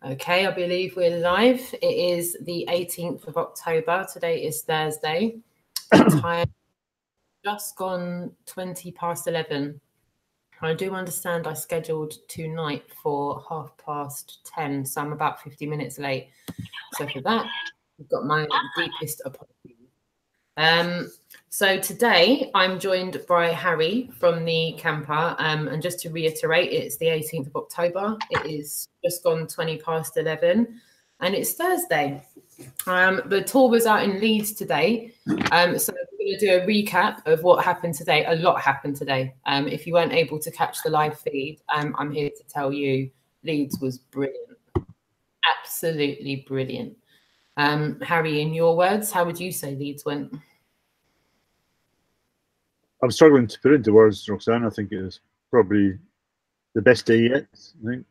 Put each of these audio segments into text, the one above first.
Okay, I believe we're live. It is the 18th of October. Today is Thursday. Time just gone 20 past 11. I do understand I scheduled tonight for 10:30, so I'm about 50 minutes late. So for that, I've got my deepest apologies. So today I'm joined by Harry from the camper, and just to reiterate, it's the 18th of October. It is just gone 20 past 11, and it's Thursday. The tour was out in Leeds today, so we're going to do a recap of what happened today. A lot happened today. If you weren't able to catch the live feed, I'm here to tell you Leeds was brilliant, absolutely brilliant. Harry, in your words, how would you say Leeds went? I'm struggling to put it into words, Roxanne. I think it was probably the best day yet. I think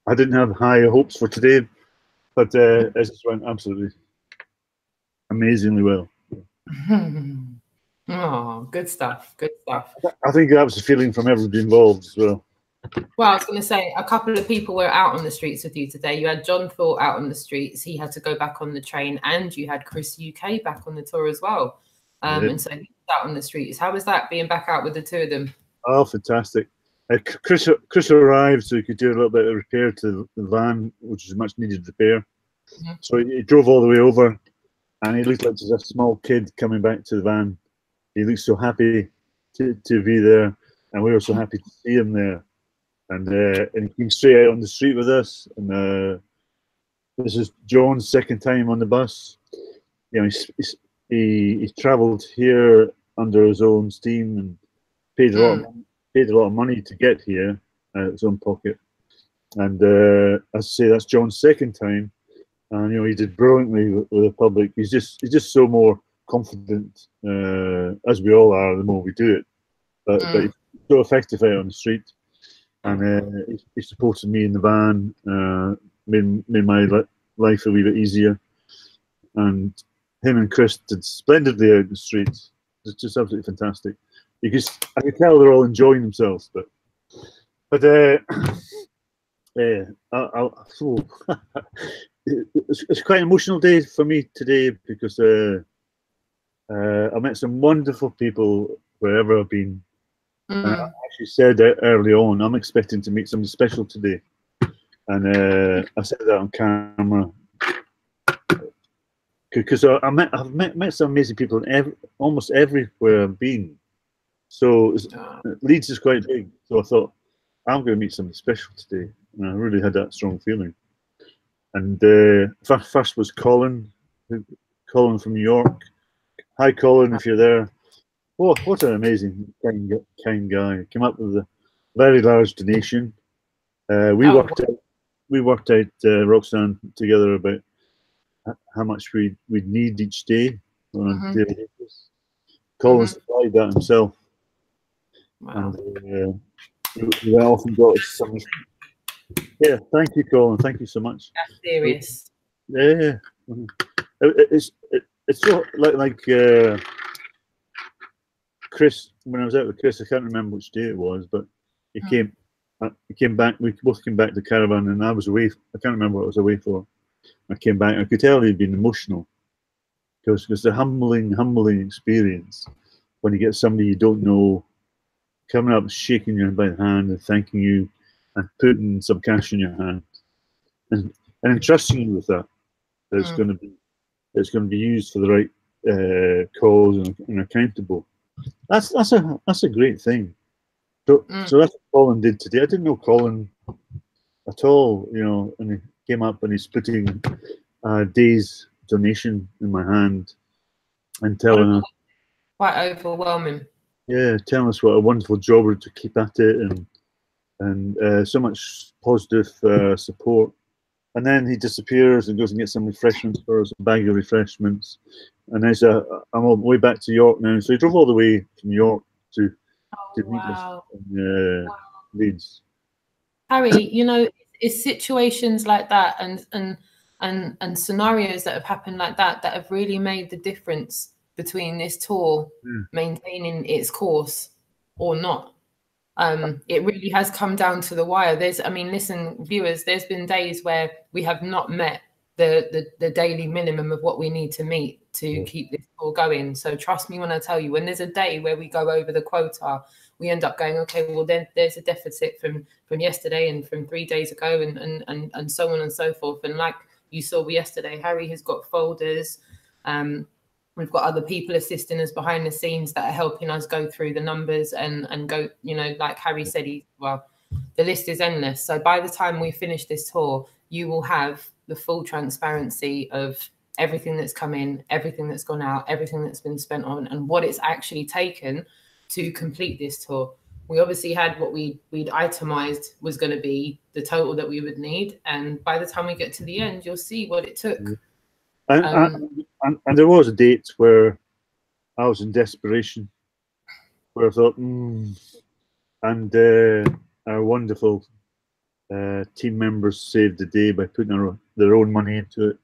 I didn't have high hopes for today, but it just went absolutely amazingly well. Oh, good stuff. Good stuff. I think that was the feeling from everybody involved as well. Well, I was going to say, a couple of people were out on the streets with you today. You had John Thor out on the streets. He had to go back on the train, and you had Chris UK back on the tour as well. And so he was out on the streets. How was that, being back out with the two of them? Oh, fantastic. Chris arrived so he could do a little bit of repair to the van, which is much needed repair. So he drove all the way over, and he looked like just a small kid coming back to the van. He looked so happy to be there, and we were so happy to see him there. And he came straight out on the street with us. And this is John's second time on the bus. You know, he travelled here under his own steam and paid a lot of money to get here out of his own pocket. And as I say, that's John's second time, and you know, he did brilliantly with the public. He's just so more confident, as we all are the more we do it. But he's so effective out on the street, and he supported me in the van, made my life a wee bit easier, and him and Chris did splendidly out in the streets. It's just absolutely fantastic. I could tell they're all enjoying themselves, but it's quite an emotional day for me today because I met some wonderful people wherever I've been. And I actually said early on, I'm expecting to meet somebody special today, and I said that on camera. Because I've met some amazing people in almost everywhere I've been. So Leeds is quite big. So I thought, I'm going to meet somebody special today. And I really had that strong feeling. And first was Colin from New York. Hi, Colin, if you're there. Oh, what an amazing, kind guy. Came up with a very large donation. We worked out, Roxanne, together about how much we'd need each day on a daily basis. Colin supplied that himself. Wow. And we often got some. Yeah, thank you, Colin. Thank you so much. That's serious. Yeah, it's so like Chris. When I was out with Chris, I can't remember which day it was, but he came back. We both came back to the caravan, and I was away. I can't remember what I was away for. I came back. I could tell he'd been emotional because it's a humbling experience when you get somebody you don't know coming up, shaking you by the hand and thanking you, and putting some cash in your hand, and entrusting you with that. It's going to be used for the right cause and accountable. That's a great thing. So that's what Colin did today. I didn't know Colin at all, you know, and he came up and he's putting a day's donation in my hand and telling us. Quite overwhelming. Yeah, telling us what a wonderful job we're to keep at it, and so much positive support. And then he disappears and goes and gets some refreshments for us, a bag of refreshments. And I'm on the way back to York now. So he drove all the way from York to meet us in Leeds. Harry, you know, it's situations like that and scenarios that have happened like that have really made the difference between this tour maintaining its course or not. It really has come down to the wire. I mean, listen, viewers, there's been days where we have not met the daily minimum of what we need to meet to keep this all going. So trust me when I tell you, when there's a day where we go over the quota, we end up going, okay, well then there's a deficit from yesterday and from 3 days ago, and so on and so forth. And like you saw yesterday, Harry has got folders. We've got other people assisting us behind the scenes that are helping us go through the numbers and go, you know, like Harry said, the list is endless. So by the time we finish this tour, you will have the full transparency of everything that's come in, everything that's gone out, everything that's been spent on, and what it's actually taken to complete this tour. We obviously had what we'd itemized was going to be the total that we would need. And by the time we get to the end, you'll see what it took. And there was a date where I was in desperation, where I thought, and our wonderful team members saved the day by putting their own money into it.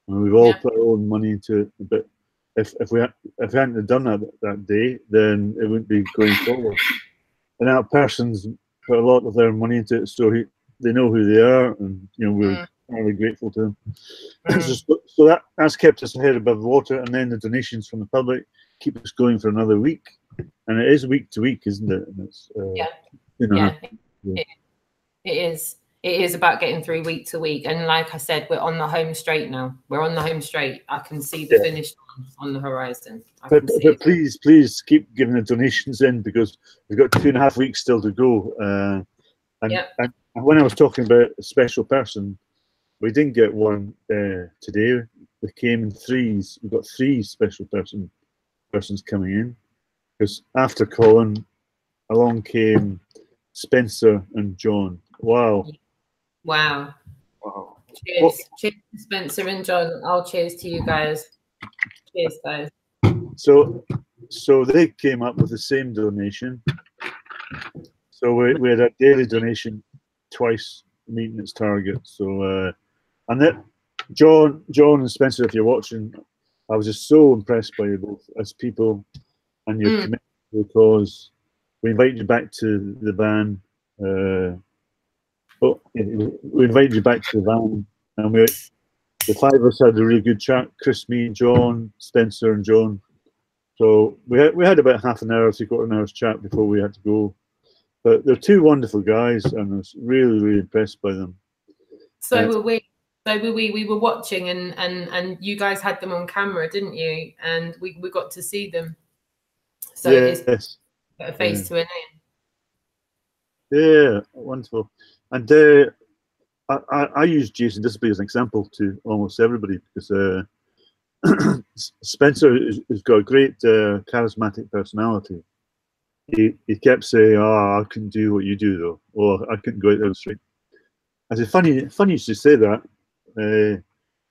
And we've all put our own money into it. But if we hadn't done that day, then it wouldn't be going forward. And that person's put a lot of their money into it, so they know who they are, and you know we're really grateful to them. So that's kept us ahead above water, and then the donations from the public keep us going for another week, and it is week to week, isn't it? And it's you know, it is about getting through week to week, and like I said, we're on the home straight now. We're on the home straight. I can see the finish on the horizon. But please keep giving the donations in, because we've got 2.5 weeks still to go. And when I was talking about a special person, we didn't get one today. We came in threes. We've got 3 special persons coming in, because after Colin, along came Spencer and John. Wow. Cheers. Cheers to Spencer and John. I'll cheers to you guys. Cheers, guys. So they came up with the same donation. So we had a daily donation twice meeting its target. So and that John and Spencer, if you're watching, I was just so impressed by you both as people and your commitment to the cause. We invited you back to the van. We invited you back to the van, and the 5 of us had a really good chat. Chris, me, John, Spencer, and John. So we had about half an hour, 3/4 hour's chat before we had to go. But they're 2 wonderful guys, and I was really, really impressed by them. So were we. We were watching, and you guys had them on camera, didn't you? And we got to see them. So it's a face to a name. Yeah, wonderful. And I use Jason Display as an example to almost everybody, because Spencer has got a great charismatic personality. He kept saying, "Oh, I couldn't do what you do, though. Or I couldn't go out there on the street." I said, "Funny you should say that."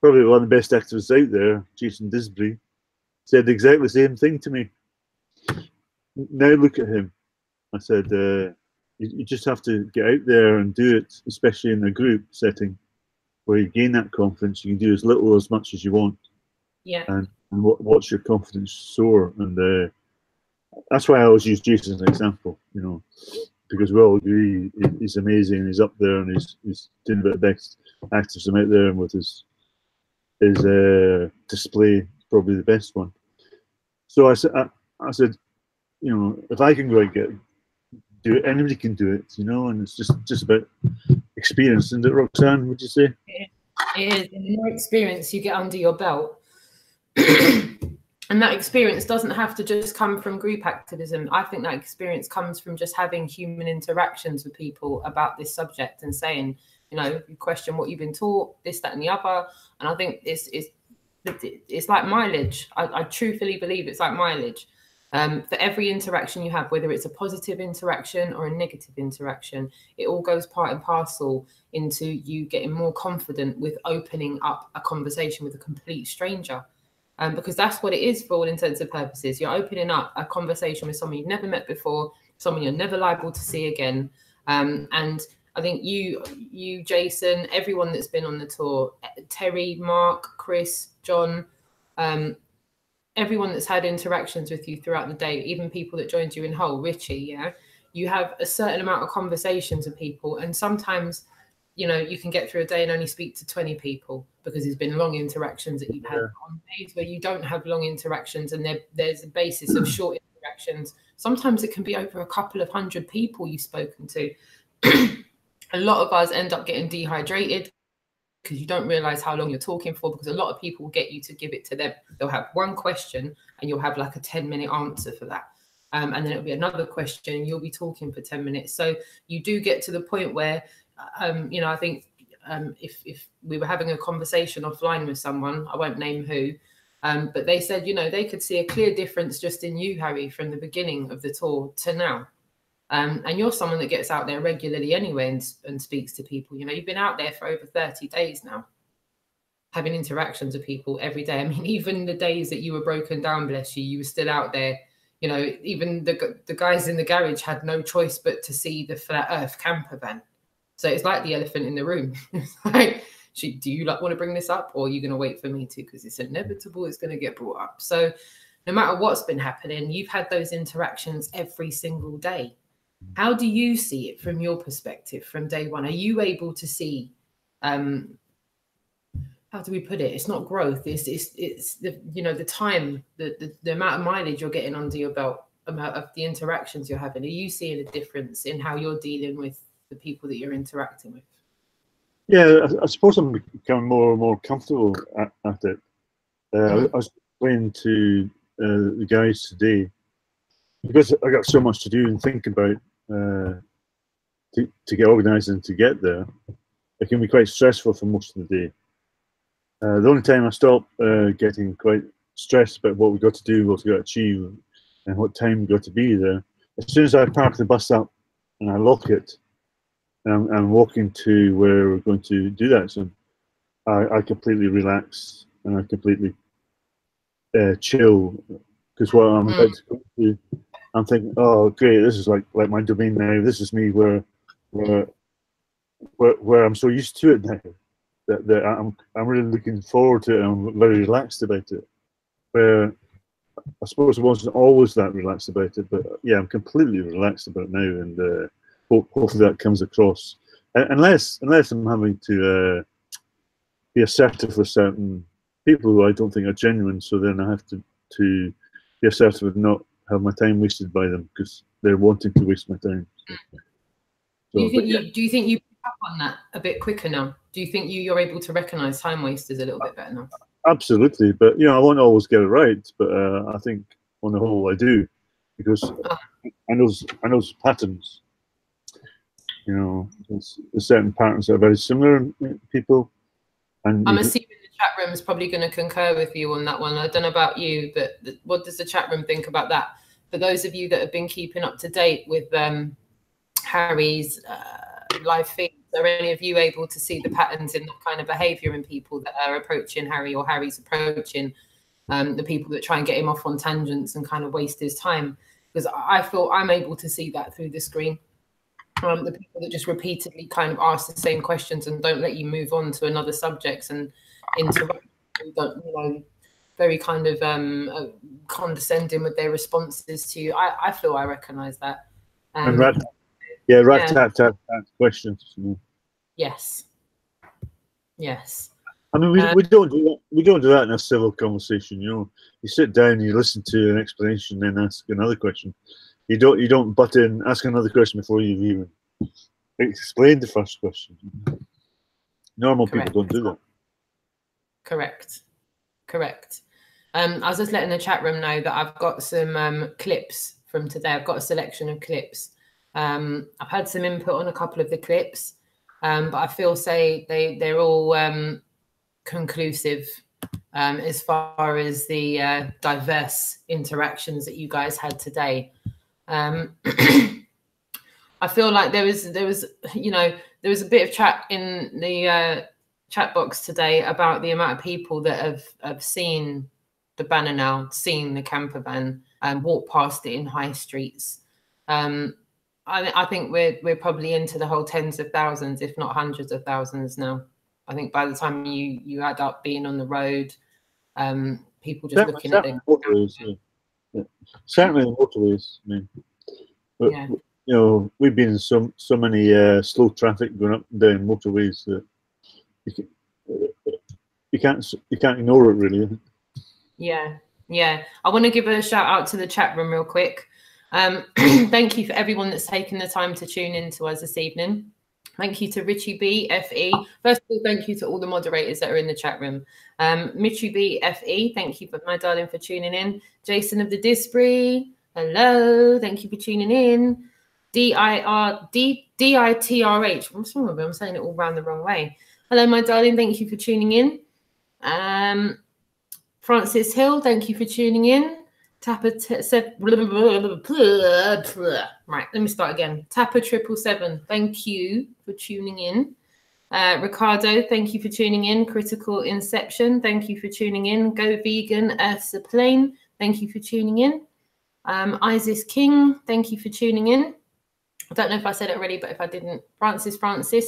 Probably one of the best activists out there, Jason Disbury, said exactly the same thing to me. Now look at him. I said, you just have to get out there and do it, especially in a group setting where you gain that confidence. You can do as little or as much as you want. Yeah. And watch your confidence soar. And that's why I always use Jason as an example, you know, because we all agree he's amazing and he's up there and he's doing a bit of best activism out there, and with his display, probably the best one. So I said, you know, if I can go out and do it, anybody can do it, you know, and it's just about experience, isn't it, Roxanne? Would you say? It is. And the more experience you get under your belt, and that experience doesn't have to just come from group activism. I think that experience comes from just having human interactions with people about this subject and saying, you know, you question what you've been taught, this, that, and the other. And I think it's like mileage. I truthfully believe it's like mileage. For every interaction you have, whether it's a positive interaction or a negative interaction, it all goes part and parcel into you getting more confident with opening up a conversation with a complete stranger. Because that's what it is for all intents and purposes. You're opening up a conversation with someone you've never met before, someone you're never liable to see again. And I think you, Jason, everyone that's been on the tour, Terry, Mark, Chris, John, everyone that's had interactions with you throughout the day, even people that joined you in Hull, Richie, yeah, you have a certain amount of conversations with people, and sometimes, you know, you can get through a day and only speak to 20 people because there's been long interactions that you've had. On days where you don't have long interactions and there's a basis of short interactions, sometimes it can be over a couple of hundred people you've spoken to. A lot of us end up getting dehydrated because you don't realize how long you're talking for, because a lot of people will get you to give it to them. They'll have one question and you'll have like a 10-minute answer for that. And then it'll be another question and you'll be talking for 10 minutes. So you do get to the point where, you know, I think if we were having a conversation offline with someone, I won't name who, but they said, you know, they could see a clear difference just in you, Harry, from the beginning of the tour to now. And you're someone that gets out there regularly anyway and speaks to people. You know, you've been out there for over 30 days now, having interactions with people every day. I mean, even the days that you were broken down, bless you, you were still out there. You know, even the guys in the garage had no choice but to see the flat earth camper van. So it's like the elephant in the room. Like, do you like want to bring this up, or are you going to wait for me to? Because it's inevitable, it's going to get brought up. So no matter what's been happening, you've had those interactions every single day. How do you see it from your perspective from day one? Are you able to see, how do we put it? It's not growth. It's the, you know, the time, the amount of mileage you're getting under your belt, amount of the interactions you're having. Are you seeing a difference in how you're dealing with the people that you're interacting with? Yeah, I suppose I'm becoming more and more comfortable at it. I was explaining to the guys today, because I got so much to do and think about to get organised and to get there. It can be quite stressful for most of the day. The only time I stop getting quite stressed about what we got to do, what we got to achieve, and what time we got to be there, as soon as I park the bus up and I lock it, and I'm walking to where we're going to do that. So I completely relax and I completely chill, because what I'm about to go to, I'm thinking, oh great, this is like my domain now. This is me where I'm so used to it now that I'm really looking forward to it, and I'm very relaxed about it. Where I suppose I wasn't always that relaxed about it, but yeah, I'm completely relaxed about it now, and hopefully that comes across. Unless I'm having to be assertive with certain people who I don't think are genuine, so then I have to be assertive and not have my time wasted by them because they're wanting to waste my time. So, do you think you pick up on that a bit quicker now? Do you think you're able to recognise time wasters a little bit better now? Absolutely, but you know, I won't always get it right, but I think on the whole I do, because I know patterns. You know, there's certain patterns that are very similar in people. And I'm assuming the chat room is probably going to concur with you on that one. I don't know about you, but what does the chat room think about that? For those of you that have been keeping up to date with Harry's live feeds, are any of you able to see the patterns in that kind of behaviour in people that are approaching Harry, or Harry's approaching the people that try and get him off on tangents and kind of waste his time? Because I feel I'm able to see that through the screen. The people that just repeatedly kind of ask the same questions and don't let you move on to another subjects and interrupt, you know, very kind of condescending with their responses to you. I feel I recognise that. And tap questions. Yes. Yes. I mean, we don't do that. We don't do that in a civil conversation. You know, you sit down and you listen to an explanation, then ask another question. You don't butt in, ask another question before you've even explained the first question. Normal people don't do that. Correct. I was just letting the chat room know that I've got some clips from today. I've got a selection of clips. I've had some input on a couple of the clips, but I feel they're all conclusive as far as the diverse interactions that you guys had today. I feel like there was you know, there was a bit of chat in the chat box today about the amount of people that have seen the banner now, seen the camper van and walked past it in high streets. I think we're probably into the whole tens of thousands, if not hundreds of thousands now. I think by the time you add up being on the road, people just looking at it. Yeah. Certainly the motorways. I mean, you know, we've been in so many slow traffic going up and down motorways that you can't ignore it really. Yeah, yeah. I want to give a shout out to the chat room real quick. Thank you for everyone that's taken the time to tune in to us this evening. Thank you to Richie B, FE. First of all, thank you to all the moderators that are in the chat room. Richie B, FE, thank you, my darling, for tuning in. Jason of the Disbury, hello, thank you for tuning in. DITRH, what's wrong with me? I'm saying it all round the wrong way. Hello, my darling, thank you for tuning in. Francis Hill, thank you for tuning in. Tapper said, right, let me start again. Tapper 777, thank you for tuning in. Ricardo, thank you for tuning in. Critical Inception, thank you for tuning in. Go Vegan, Earth's a Plane, thank you for tuning in. Isis King, thank you for tuning in. I don't know if I said it already, but if I didn't, Francis,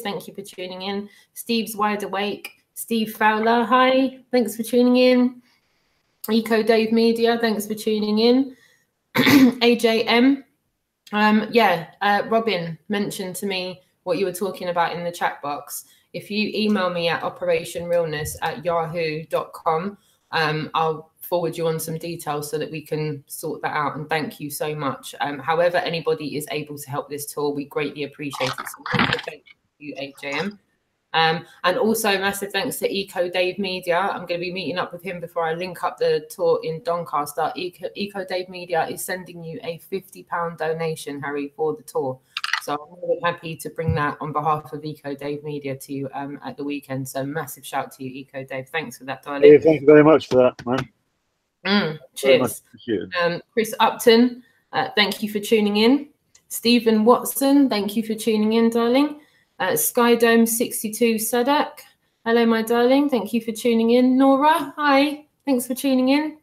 thank you for tuning in. Steve's Wide Awake. Steve Fowler, hi, thanks for tuning in. Eco Dave Media, thanks for tuning in. AJM, Robin mentioned to me what you were talking about in the chat box. If you email me at operationrealness@yahoo.com, I'll forward you on some details so that we can sort that out. And thank you so much. However anybody is able to help this tour, we greatly appreciate it. So thank you, AJM. And also massive thanks to Eco Dave Media. I'm going to be meeting up with him before I link up the tour in Doncaster. Eco Dave Media is sending you a £50 donation, Harry, for the tour. So I'm really happy to bring that on behalf of Eco Dave Media to you at the weekend. So massive shout to you, Eco Dave. Thanks for that, darling. Hey, thank you very much for that, man. Cheers. Chris Upton, thank you for tuning in. Stephen Watson, thank you for tuning in, darling. Skydome 62 Sadak, hello, my darling. Thank you for tuning in. Nora, hi. Thanks for tuning in.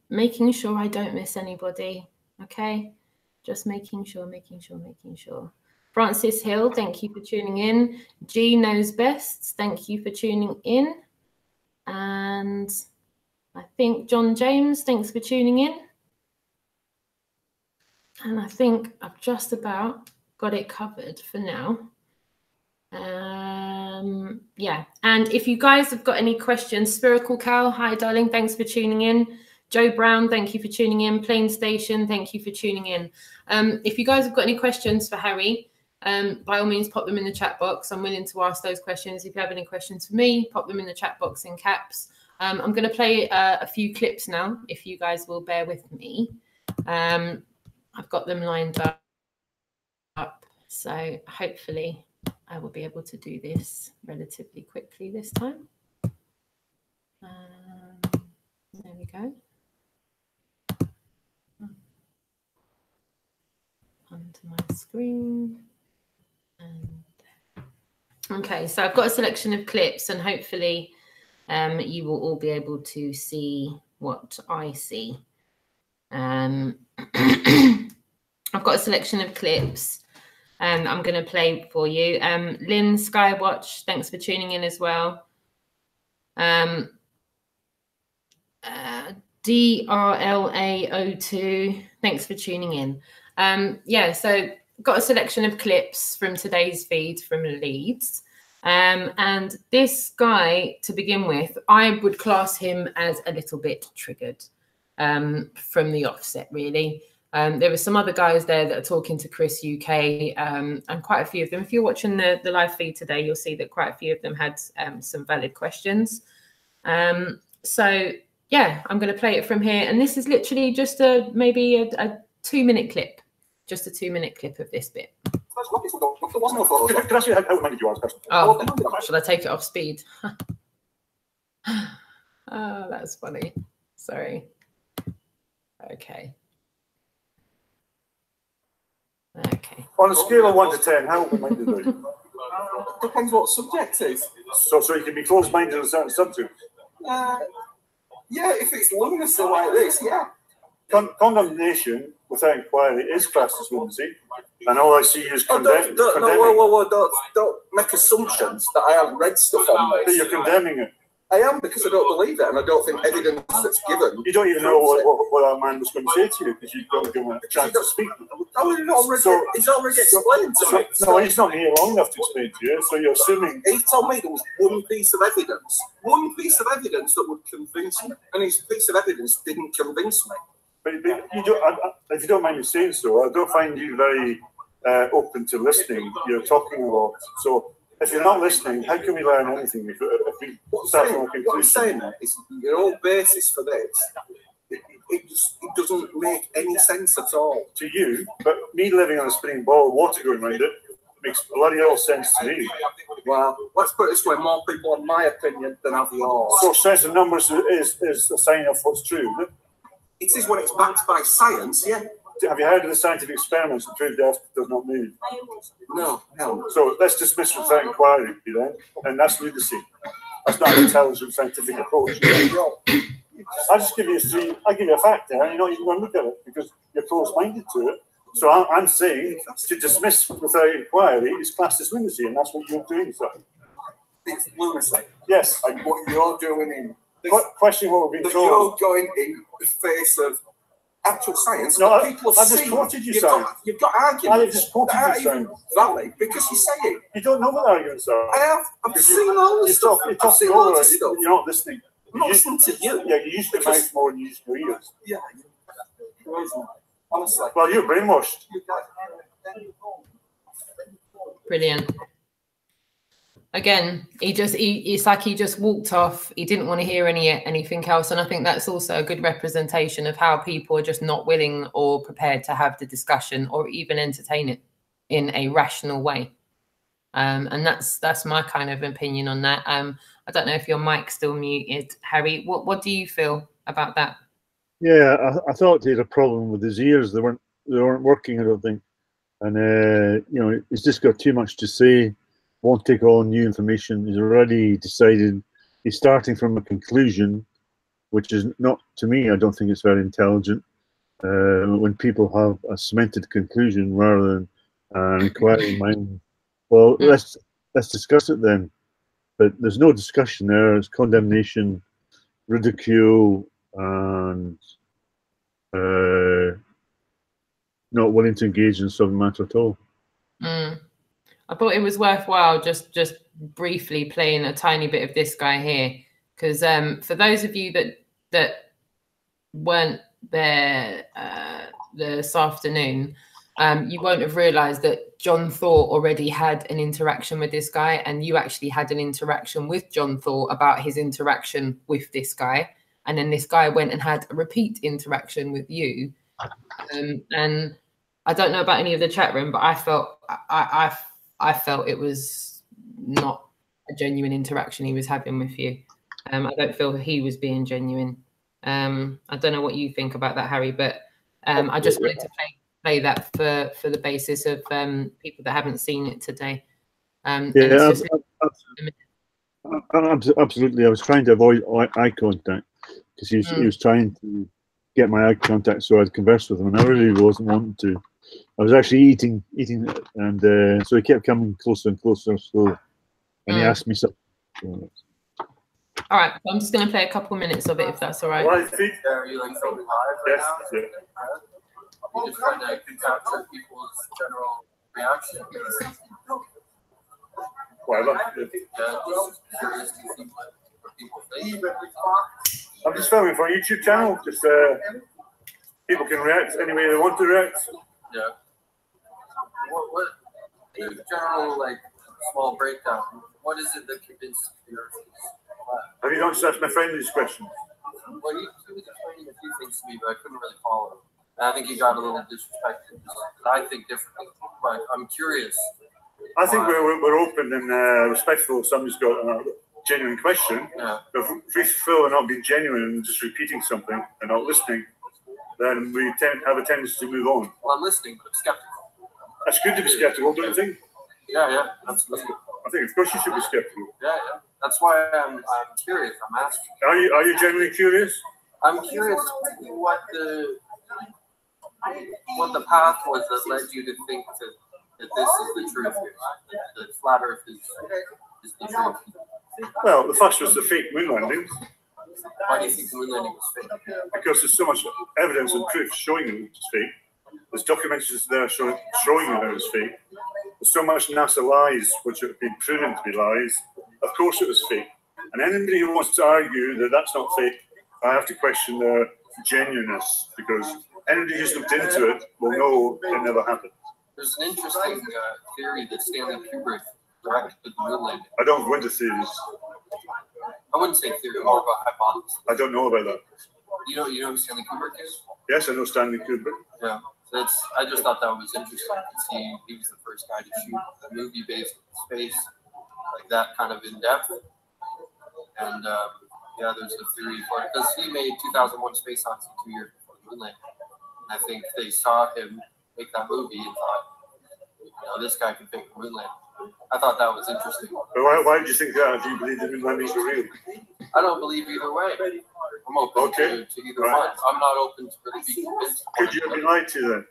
Making sure I don't miss anybody. Okay, just making sure. Francis Hill, thank you for tuning in. G Knows Best, thank you for tuning in. And I think John James, thanks for tuning in. And I think I've just about got it covered for now. Yeah, and if you guys have got any questions, Spherical Cow, hi darling, thanks for tuning in. Joe Brown, thank you for tuning in. Plain Station, thank you for tuning in. If you guys have got any questions for Harry, by all means pop them in the chat box. I'm willing to ask those questions. If you have any questions for me, pop them in the chat box in caps. I'm going to play a few clips now, if you guys will bear with me. I've got them lined up. So hopefully I will be able to do this relatively quickly this time. There we go. Onto my screen. And okay, so I've got a selection of clips and hopefully you will all be able to see what I see. I've got a selection of clips. I'm going to play for you. Lynn Skywatch, thanks for tuning in as well. DRLA02, thanks for tuning in. Yeah, so got a selection of clips from today's feed from Leeds. And this guy, to begin with, I would class him as a little bit triggered from the offset, really. There were some other guys there that are talking to Chris UK, and quite a few of them. If you're watching the live feed today, you'll see that quite a few of them had some valid questions. So yeah, I'm going to play it from here. And this is literally just maybe a 2-minute clip, just a 2-minute clip of this bit. Can I ask you how many you are? Oh, should I take it off speed? Oh, that's funny. Sorry. Okay. Okay. On a scale of 1 to 10, how open-minded are you? Depends what subject is. So you can be close-minded on a certain subject. Yeah, if it's lunacy like this, yeah. Condemnation without inquiry is classed as lunacy, and all I see is condemning. Don't make assumptions that I haven't read stuff on this. But you're condemning it. I am, because I don't believe it, and I don't think evidence that's given. You don't even know what our man was going to say to you, because you don't give him a chance to speak. He's already explained to me. No, he's not here long enough to explain to you, so you're assuming. He told me there was one piece of evidence that would convince me, and his piece of evidence didn't convince me. But you don't, if you don't mind me saying so, I don't find you very open to listening. You're talking a lot. So if you're not listening, how can we learn anything if we start from a conclusion? What I'm saying is, your whole basis for this, it doesn't make any sense at all. To you, but me living on a spinning ball, water going around it, makes bloody all sense to me. Well, let's put it this way, more people have my opinion than have yours. So sense of numbers is a sign of what's true, isn't it? It is when it's backed by science, yeah. Have you heard of the scientific experiments that prove the Earth does not move? No. So let's dismiss without inquiry, then, and that's lunacy. That's not an intelligent scientific approach. I'll just give you I'll give you a fact there, and you're not even going to look at it because you're close-minded to it. So I'm saying to dismiss without inquiry is classed as lunacy, and that's what you're doing, sir. It's lunacy. Yes. And what you're doing in question what we're being told. You're going in the face of actual science. No, I just quoted you, sir. You've got arguments. I just quoted that you, aren't even valid because you say it. You don't know what the arguments are. I have. I've seen all this stuff. I've seen all this stuff. You're not listening. I'm not listening to you. Yeah, you use your mouth more than you use your ears. Yeah. Honestly. Well, you're brainwashed. Brilliant. Again, it's like he just walked off. He didn't want to hear anything else. And I think that's also a good representation of how people are just not willing or prepared to have the discussion or even entertain it in a rational way. And that's my kind of opinion on that. I don't know if your mic's still muted, Harry. What do you feel about that? Yeah, I thought he had a problem with his ears. They weren't working, I don't think. And you know, he's just got too much to say. Won't take on new information. He's already decided. He's starting from a conclusion, which is not, to me, I don't think it's very intelligent. When people have a cemented conclusion rather than an inquiry mind, well, let's discuss it then. But there's no discussion there. It's condemnation, ridicule, and not willing to engage in the subject matter at all. I thought it was worthwhile just briefly playing a tiny bit of this guy here, because for those of you that weren't there this afternoon, you won't have realised that John THOR already had an interaction with this guy, and you actually had an interaction with John THOR about his interaction with this guy, and then this guy went and had a repeat interaction with you, and I don't know about any of the chat room, but I felt it was not a genuine interaction he was having with you. I don't feel he was being genuine. I don't know what you think about that, Harry, but I just wanted to play that for the basis of people that haven't seen it today. Yeah, absolutely. I was trying to avoid eye contact because he was trying to get my eye contact so I'd converse with him, and I really wasn't wanting to. I was actually eating, and so he kept coming closer and closer. So, and he asked me something. All right, so I'm just going to play a couple minutes of it, if that's all right. Well, I think, Are you like so live right now? yeah. You're just trying to capture people's general reaction. Whatever. Just curious to see what people think. I'm just filming for a YouTube channel. Just people can react any way they want to react. Yeah. What general, like, small breakdown? What is it that convinced you? Have you not just asked my friend these questions? Well, he was explaining a few things to me, but I couldn't really follow him. And I think he got a little disrespected. I think differently, but I'm curious. I think we're open and respectful if somebody's got a genuine question. Yeah. If we feel we're not being genuine and just repeating something and not listening, then we have a tendency to move on. Well, I'm listening, but I'm skeptical. That's good to be skeptical, don't you think? Yeah, absolutely. I think, of course, you should be skeptical. Yeah. That's why I'm curious. I'm asking. Are you genuinely curious? I'm curious what the path was that led you to think that this is the truth here. The flat Earth is the truth. Well, the first was the fake moon landings. Why do you think the moon landing was fake? Because there's so much evidence and proof showing it was fake. There's documentaries there showing it was fake. There's so much NASA lies, which have been proven to be lies. Of course it was fake. And anybody who wants to argue that that's not fake, I have to question their genuineness, because anybody who's looked into it will know it never happened. There's an interesting theory that Stanley Kubrick directed the moon landing. I don't go into theories. I wouldn't say theory, more about hypothesis. I don't know about that. You know who Stanley Kubrick is? Yes, I know Stanley Kubrick. Yeah. I just thought that was interesting because he was the first guy to shoot a movie based in space like that, kind of in depth. And yeah, there's a theory for it because he made 2001: Space Odyssey 2 years before the moon landing. And I think they saw him make that movie and thought, this guy can fake the moon landing. I thought that was interesting. But why did you think that? Do you believe the moon landings were real? I don't believe either way. I'm open to either one. I'm not open to really be convinced. Could you have been lied to then?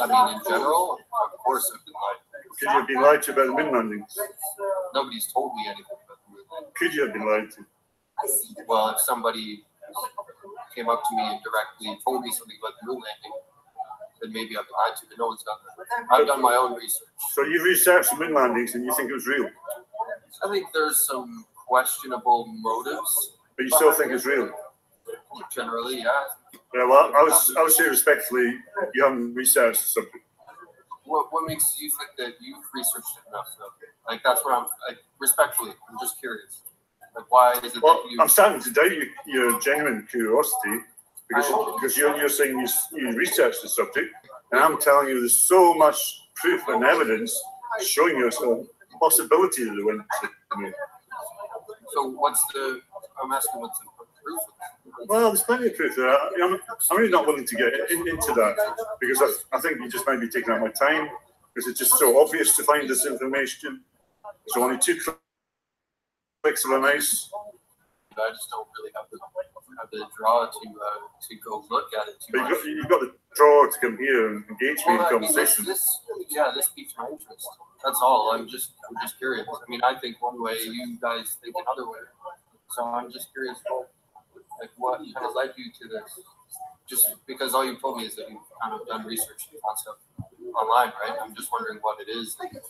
I mean, in general, of course I've been lied to. Could you have been lied to about the moon landings? Nobody's told me anything about the moon landing. Could you have been lied to? Well, if somebody came up to me and directly told me something about the moon landing, then maybe I've been lied to, but no one's done that. I've done my own research. So you researched the moon landings and you think it was real? I think there's some questionable motives. But you still think it's real? Generally, yeah. Yeah, well, I would say respectfully, you haven't researched the subject. What makes you think that you've researched it enough? Though? Like, that's where I'm, respectfully, I'm just curious. Like, why is it that you... I'm starting to doubt your genuine curiosity, because you're saying you researched the subject, and I'm telling you there's so much proof and evidence showing you a possibility that they went to the moon. So I'm asking what's the proof of that? Well, there's plenty of proof there. I'm really not willing to get into that, because I think you just might be taking up my time, because it's just so obvious to find this information. So only 2 clicks of a mouse. I just don't really have the draw to go look at it too much. You've got the draw to come here and engage me in conversation. This piques my interest. That's all. I'm just curious. I mean, I think one way, you guys think another way. So I'm just curious, like, what kind of led you to this? Just because all you told me is that you've kind of done research on stuff online, right? I'm just wondering what it is that you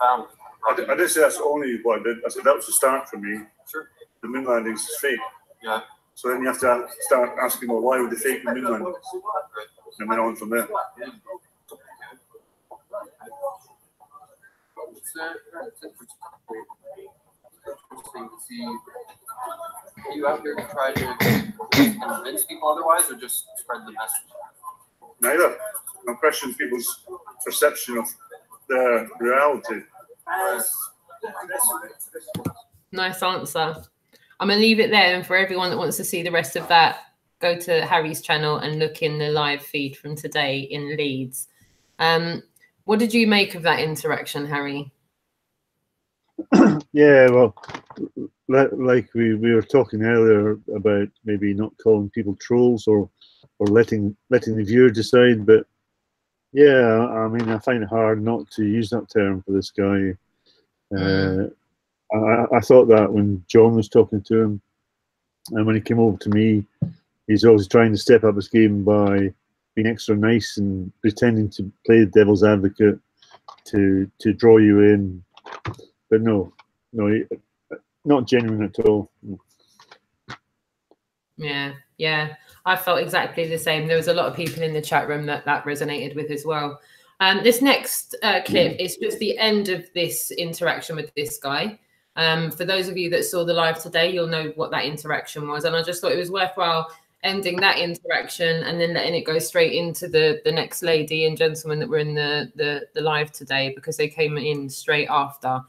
found. I didn't say that's only what I did. I said that was the start for me. Sure. The moon landings is fake. Yeah. So then you have to start asking, well, why would they fake the moon landings? Right. And then on from there. Yeah. It's interesting to see. Are you out here to try to convince people otherwise, or just spread the message? Neither. I'm questioning people's perception of their reality. Nice answer. I'm going to leave it there. And for everyone that wants to see the rest of that, go to Harry's channel and look in the live feed from today in Leeds. What did you make of that interaction, Harry? Yeah, well, like we were talking earlier about maybe not calling people trolls or letting the viewer decide, but yeah, I mean, I find it hard not to use that term for this guy. I thought that when John was talking to him, and when he came over to me, he's always trying to step up his game by being extra nice and pretending to play the devil's advocate to draw you in. But no, not genuine at all. Yeah, I felt exactly the same. There was a lot of people in the chat room that resonated with as well. This next clip is just the end of this interaction with this guy. For those of you that saw the live today, you'll know what that interaction was. And I just thought it was worthwhile ending that interaction and then letting it go straight into the next lady and gentleman that were in the live today, because they came in straight after.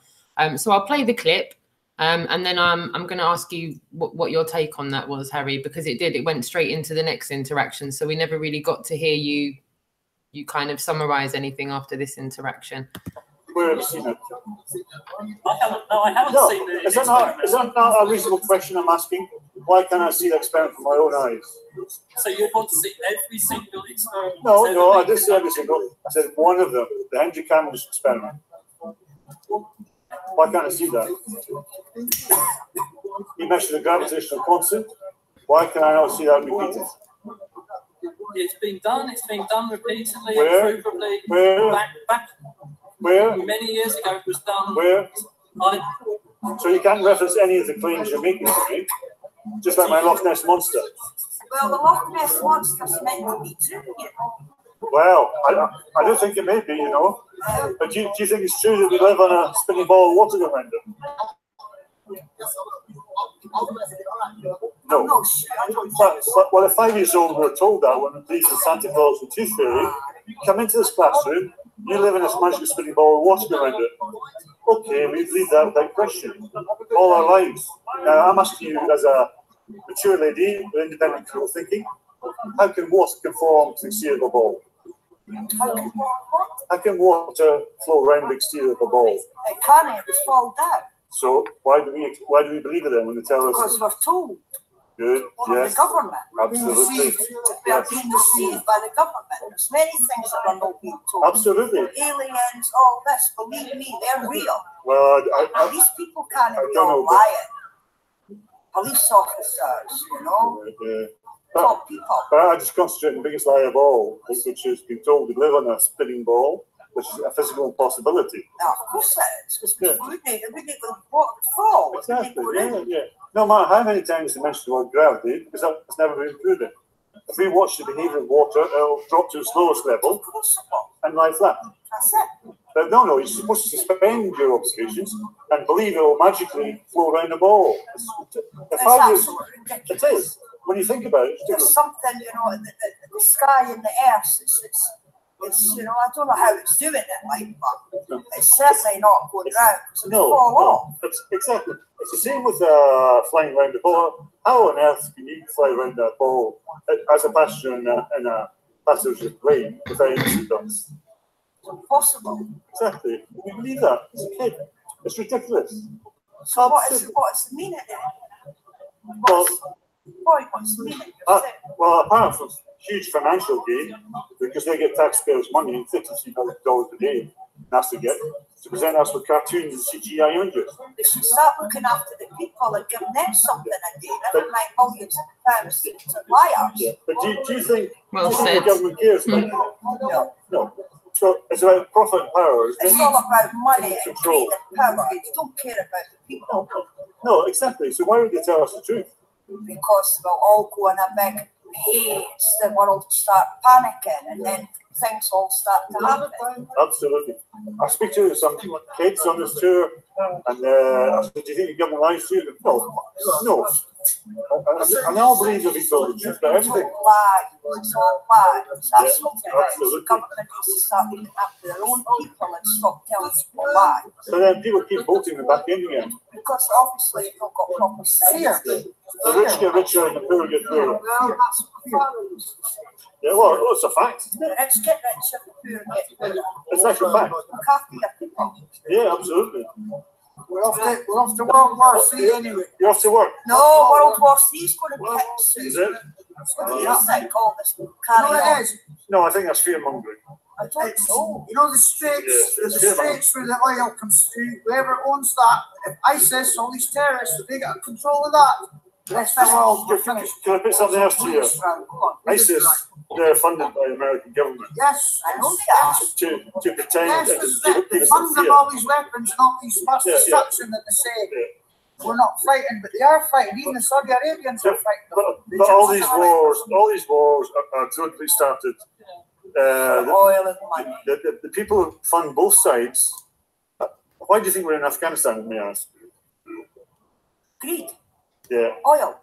So I'll play the clip. And then I'm going to ask you what your take on that was, Harry, because it went straight into the next interaction. So we never really got to hear you kind of summarize anything after this interaction. Where have you seen it? I haven't seen it. Is that not a reasonable question I'm asking? Why can't I see the experiment with my own eyes? So you want to see every single experiment? No, I didn't say every single. I said one of them, the Henry Cavendish experiment. Why can't I see that? You mentioned the gravitational constant. Why can I not see that repeated? It's been done repeatedly, Where? provably. Where? Back Where? many years ago it was done. Where? I, So you can't reference any of the claims you're making to me, just like my Loch Ness Monster. Well, the Loch Ness Monster's meant to be true, you know. Well, I don't think it may be, you know. But do you think it's true that we live on a spinning ball of water around it? No. No, sure, I don't think so. Well, if 5 years old were told that when they believed in Santa Claus and Tooth Fairy, come into this classroom, you live in this magical spinning ball of water around it. Okay, we believe that without question, all our lives. Now, I'm asking you as a mature lady with independent critical thinking, how can water conform to the exterior of a ball? How can water flow around the exterior of a ball? It can't, it fall down. So why do we believe it then when they tell us? Because we're told. Good, By yes, the government. absolutely, We are being deceived by the government. There's many things that we're not being told. absolutely. Aliens, all this, believe me, they're real. Well, And these people can't I be don't all know, but- lying. Police officers, you know, top people. but I just concentrate on the biggest lie of all, which is being told we live on a spinning ball, which is a physical impossibility. Now, of course it is, because Yeah. we wouldn't go fall. Exactly, yeah. No matter how many times they mention the word gravity, because that's never been proven. If we watch the behaviour of water, it'll drop to its lowest level and lie flat. That's it. But no, you're supposed to suspend your observations and believe it will magically flow around the ball. It's The 5 years, absolutely it ridiculous. is. When you think about it, it's There's different. something, you know, the sky and the earth, it's, you know, I don't know how it's doing it, like, but it's certainly not going round, because it No, fall off. exactly. It's the same with flying around the ball. How on earth can you fly around that ball as a passenger in a passenger plane without any seatbelts? It's impossible. Exactly. We believe that as a kid. It's ridiculous. So what's the meaning then? What's the meaning? Well, apart from huge financial gain, because they get taxpayers' money, $53 a day, that's to get to present us with cartoons and CGI images. They should start looking after the people and giving them something a day, never mind millions of pounds to liars. Yeah. But do you think, Well the said. government cares about that? No. So it's about profit and power. Isn't It's it? all about money and Control. greed and power. They don't care about the people, No, exactly. So why would they tell us the truth? because they'll all go in a big haze, the world will start panicking, and then things all start to happen. Absolutely. I speak to some kids on this tour, and I said, do you think the government lies to you? No. And they all believe they'll be told the truth about It's all everything. lies. It's all lies. That's what it is. absolutely. The government needs to start looking after their own people and stop telling people lies. So then people keep voting them back in again. Because obviously they've not got proper fear. The rich get richer and the poor get poorer. Well, that's what the Yeah, well, it's a fact. The rich get richer, the poor get poorer. It's actually a fact. Look after your people. Yeah, absolutely. We're off to World War III anyway. You're off to work. No, World War III is going to be hit soon. Is it? What do you think all this You know carry what on? it is? No, I think that's fear mongering. I don't It's, know. you know the straits, Yeah, the straits where the oil comes through, whoever owns that, if ISIS, all these terrorists, if they get control of that, the rest of the world will finish. Can I put something else to you? Please, Fran, go on. ISIS, they're funded by the American government Yes, I know they are. to pretend yes, and this is to it. keep They people fund in them fear. all these weapons and all these mass Yeah, yeah. destruction that they say. Yeah. We're not fighting, but they are fighting. Even the Saudi Arabians are fighting. But all these wars are totally started. Oil and money. The people who fund both sides. Why do you think we're in Afghanistan, may I ask? Greed. Yeah. Oil.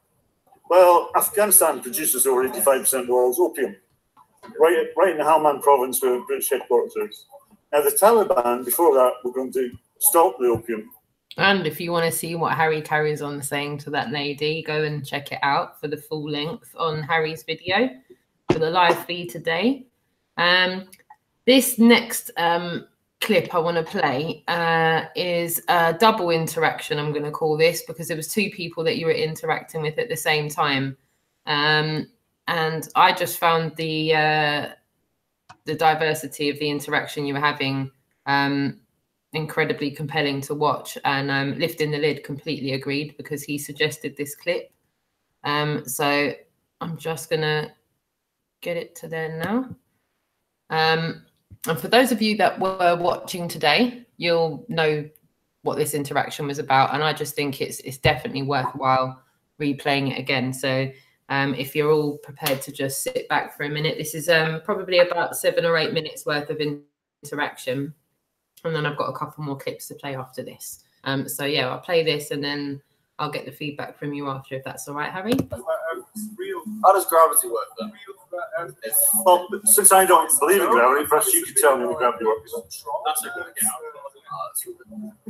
Well, Afghanistan produces over 85% of the world's opium, right in the Helmand province where the British headquarters is. Now, the Taliban, before that, were going to stop the opium. And if you want to see what Harry carries on saying to that lady, go and check it out for the full length on Harry's video for the live feed today. This next clip I want to play is a double interaction, I'm going to call this, because there was two people that you were interacting with at the same time. And I just found the diversity of the interaction you were having incredibly compelling to watch. And Lifting the Lid completely agreed because he suggested this clip. So I'm just going to get it to there now. And for those of you that were watching today, you'll know what this interaction was about. And I just think it's definitely worthwhile replaying it again. So if you're all prepared to just sit back for a minute, this is probably about 7 or 8 minutes worth of interaction. And then I've got a couple more clips to play after this. So yeah, I'll play this and then I'll get the feedback from you after, if that's all right, Harry. How does gravity work then? Well, since I don't believe in gravity, perhaps you could tell me how gravity works. That's a good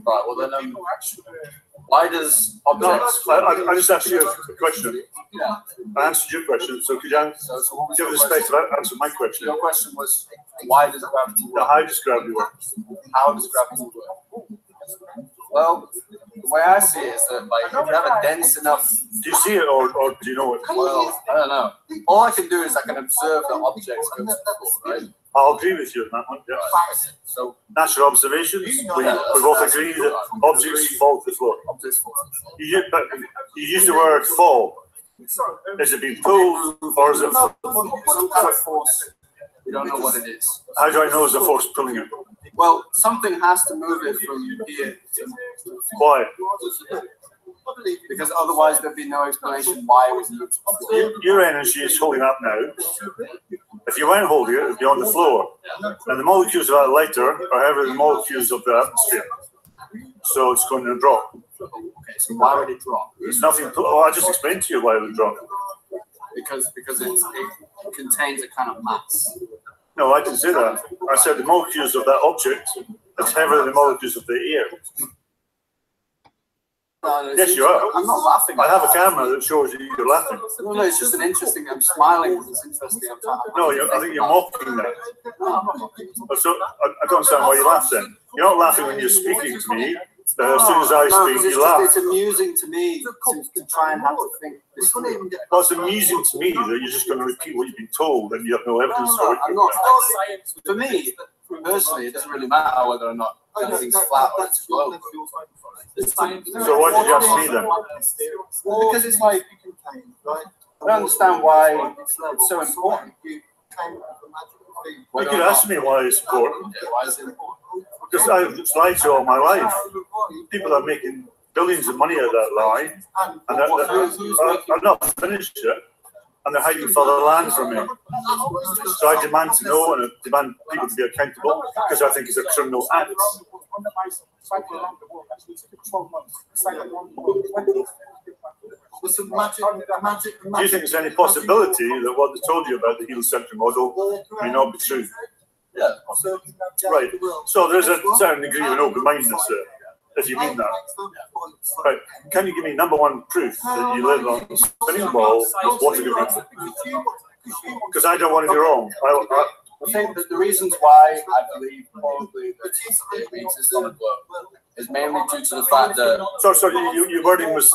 Right, well then, why does objects... No, I just asked you a question. Yeah. I answered your question, so could you give the space to answer my question? Your question was, why does gravity work? How does gravity work? How does gravity work? Well, the way I see it is that, like, if you have a dense enough... Do you see it or do you know it? Well, I don't know. All I can do is I can observe that objects go to the floor, right? I'll agree with you on that one, yeah. Right. So, natural observations, we both agree that objects fall to the floor. Objects fall to the floor. You use the word fall. Is it being pulled or is it... Some kind of force. We don't know what it is. How do I know it's a force pulling it? Well, something has to move it from here to... Why? Because otherwise there'd be no explanation why it was moved. Your energy is holding up now. If you weren't holding it, it'd be on the floor. And the molecules of that lighter are heavier than the molecules of the atmosphere. So it's going to drop. Okay, so why would it drop? There's nothing. Oh, I just explained to you why it would drop. Because it contains a kind of mass. No, I didn't say that. I said the molecules of that object is heavier than the molecules of the air. No, yes, you are. I'm not laughing. I have a camera that shows you you're laughing. No, it's just an interesting. I'm smiling because it's interesting. No, I think you're mocking that. So I don't understand why you laugh then. You're not laughing when you're speaking to me. As soon as I speak, you laugh. It's amusing to me to try and have to think this way. Well, it's amusing to me that you're just going to repeat what you've been told and you have no evidence for it. I'm not. For me, personally, it doesn't really matter whether or not anything's flat or it's globe. So why did you ask me then? Well, because it's like, I don't understand why it's so important. You could ask me why it's important. Why is it important? Because I've lied to all my life. People are making billions of money out of that lie, and I've not finished it, and they're hiding further land from me. So I demand to know, and I demand people to be accountable, because I think it's a criminal act. Do you think there's any possibility that what they told you about the heliocentric model may not be true? Yeah. Right. So there's a certain degree of an open-mindedness there, if you mean that. Right. Can you give me number one proof that you live on a spinning ball with water going through? Because I don't want to be wrong. I think that the reasons why I believe probably that we exist on the globe is mainly due to the fact that... Sorry, your wording was...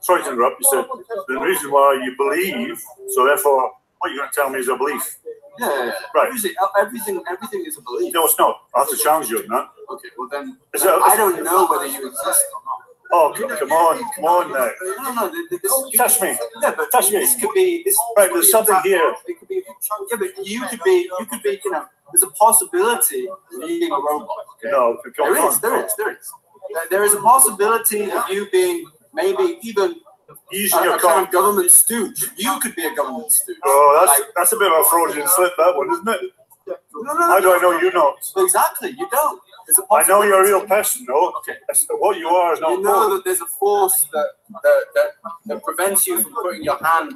sorry to interrupt. You said the reason why you believe, so therefore what you're going to tell me is a belief. Yeah. Right. Everything is a belief. No, it's not. I have to challenge you on that. Okay, well then, I don't know whether you exist or not. Oh, come on now. No. Touch me. Yeah, but touch me. This could be. Right, there's something here. It could be. Yeah, but you could be. You know, there's a possibility of being a robot. Okay? No, There is a possibility of you being maybe even using a kind of government stooge. You could be a government stooge. Oh, that's a bit of a Freudian slip, that one, isn't it? No. How do I know you're not? Exactly, you don't. I know you're a real person, though. Okay. What you are is not. You know that there's a force that prevents you from putting your hand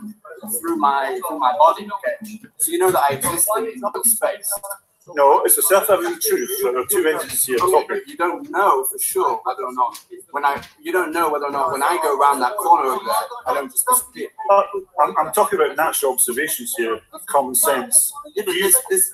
through my body. Okay. So you know that I exist in space. No, it's a self-evident truth that there are two entities here talking. You don't know for sure whether or not you don't know whether or not when I go around that corner over there, I don't just disappear. I'm talking about natural observations here, common sense. Yeah, but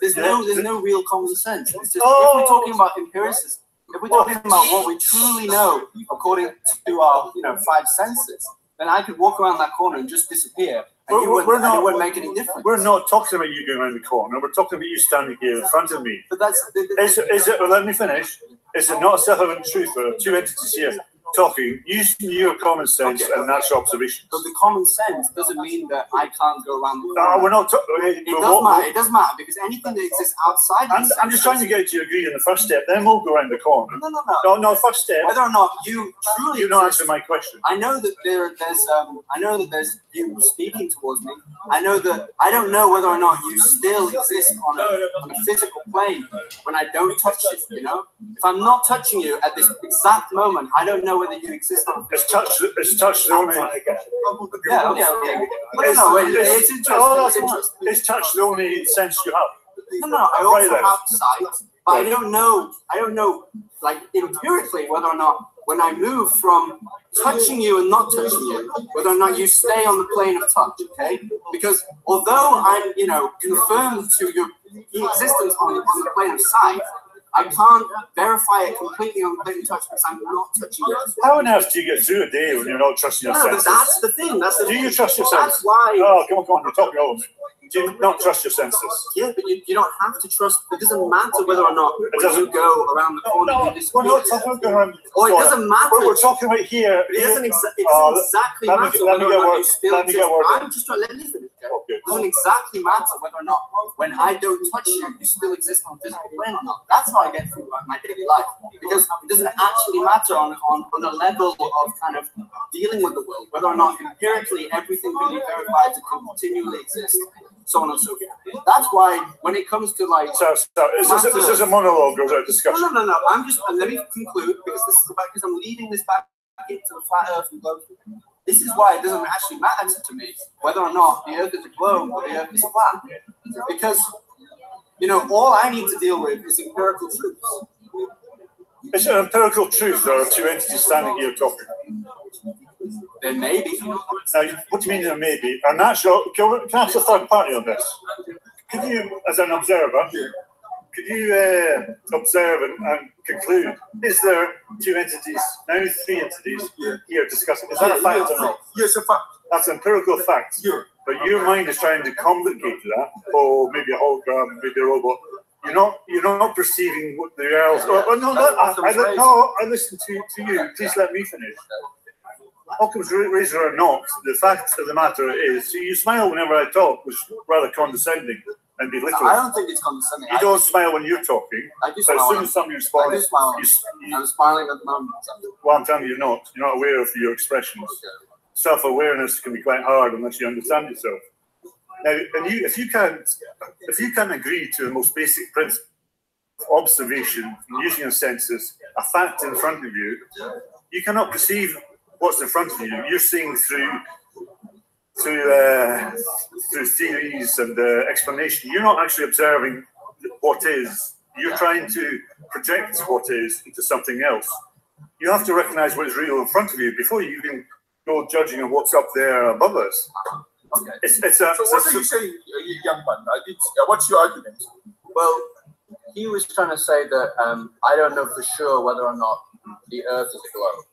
there's no real common sense. It's just, if we're talking about empiricism, if we're talking about what we truly know according to our 5 senses, then I could walk around that corner and just disappear. And it wouldn't make any difference. We're not talking about you going around the corner. We're talking about you standing here in front of me. But that's... Is it, well, let me finish. It's not a self-evident truth. There are two entities here talking. Use your common sense and natural observation. But the common sense doesn't mean that I can't go around the No, we're not talking. It does matter. It does matter because anything that exists outside. I'm just trying to get you to agree in the first step. Then we'll go around the corner. No. First step. Whether or not you truly. You not answer my question. I know that there's you speaking towards me. I know that I don't know whether or not you still exist on a physical plane when I don't touch you. You know, if I'm not touching you at this exact moment, I don't know whether you exist on. It's touch the only. Yeah. It's interesting. It's touch the only sense you have. No. I also have sight, but I don't know, like empirically, whether or not when I move from touching you and not touching you, whether or not you stay on the plane of touch, okay? Because although I'm, confirmed to your existence on the plane of sight, I can't verify it completely on the plane of touch because I'm not touching you. How on earth do you get through a day when you're not trusting your senses? But that's the thing. Do you trust your senses? That's why. Oh, come on, you're talking over me. Do you not trust your senses? Yeah, but you don't have to trust. It doesn't matter whether or not when you go around the corner. We're not talking about going around the corner. It doesn't matter. We're talking about here. It doesn't exactly matter whether or not you still exist. I'm just trying to let me finish. It doesn't exactly matter whether or not when I don't touch you, you still exist on a physical plane or not. That's how I get through my daily life. Because it doesn't actually matter on a level of kind of dealing with the world, whether or not empirically everything can be verified to continually exist. So on and so forth. That's why when it comes to like this is a monologue or a discussion. No. I'm just let me conclude because I'm leading this back into the flat Earth and globe. This is why it doesn't actually matter to me whether or not the Earth is a globe or the Earth is flat. Because all I need to deal with is empirical truths. It's an empirical truth. There are two entities standing here talking. There may be. Now, what do you mean there may be? A natural. Can I ask a third party on this? Could you, as an observer, observe and conclude? Is there two entities, now three entities, here discussing? Is that a fact or not? Yes, a fact. That's an empirical fact. Yeah. But your mind is trying to complicate that. Or maybe a hologram, maybe a robot. You're not perceiving what the else. I listen to you. Please let me finish. Occam's razor or not, the fact of the matter is, you smile whenever I talk, which is rather condescending and belittling. I don't think it's condescending. You don't smile when you're talking. I do smile. But as soon as somebody responds, I do smile. I'm smiling at the moment. Well, I'm telling you, you're not. You're not aware of your expressions. Okay. Self-awareness can be quite hard unless you understand yourself. Now, and if you can't agree to the most basic principle of observation, using your senses, a fact in front of you, you cannot perceive what's in front of you. You're seeing through theories and explanation. You're not actually observing what is. You're trying to project what is into something else. You have to recognize what is real in front of you before you even go judging on what's up there above us. Okay. So what are you saying, young man? What's your argument? Well, he was trying to say that I don't know for sure whether or not the Earth is a globe.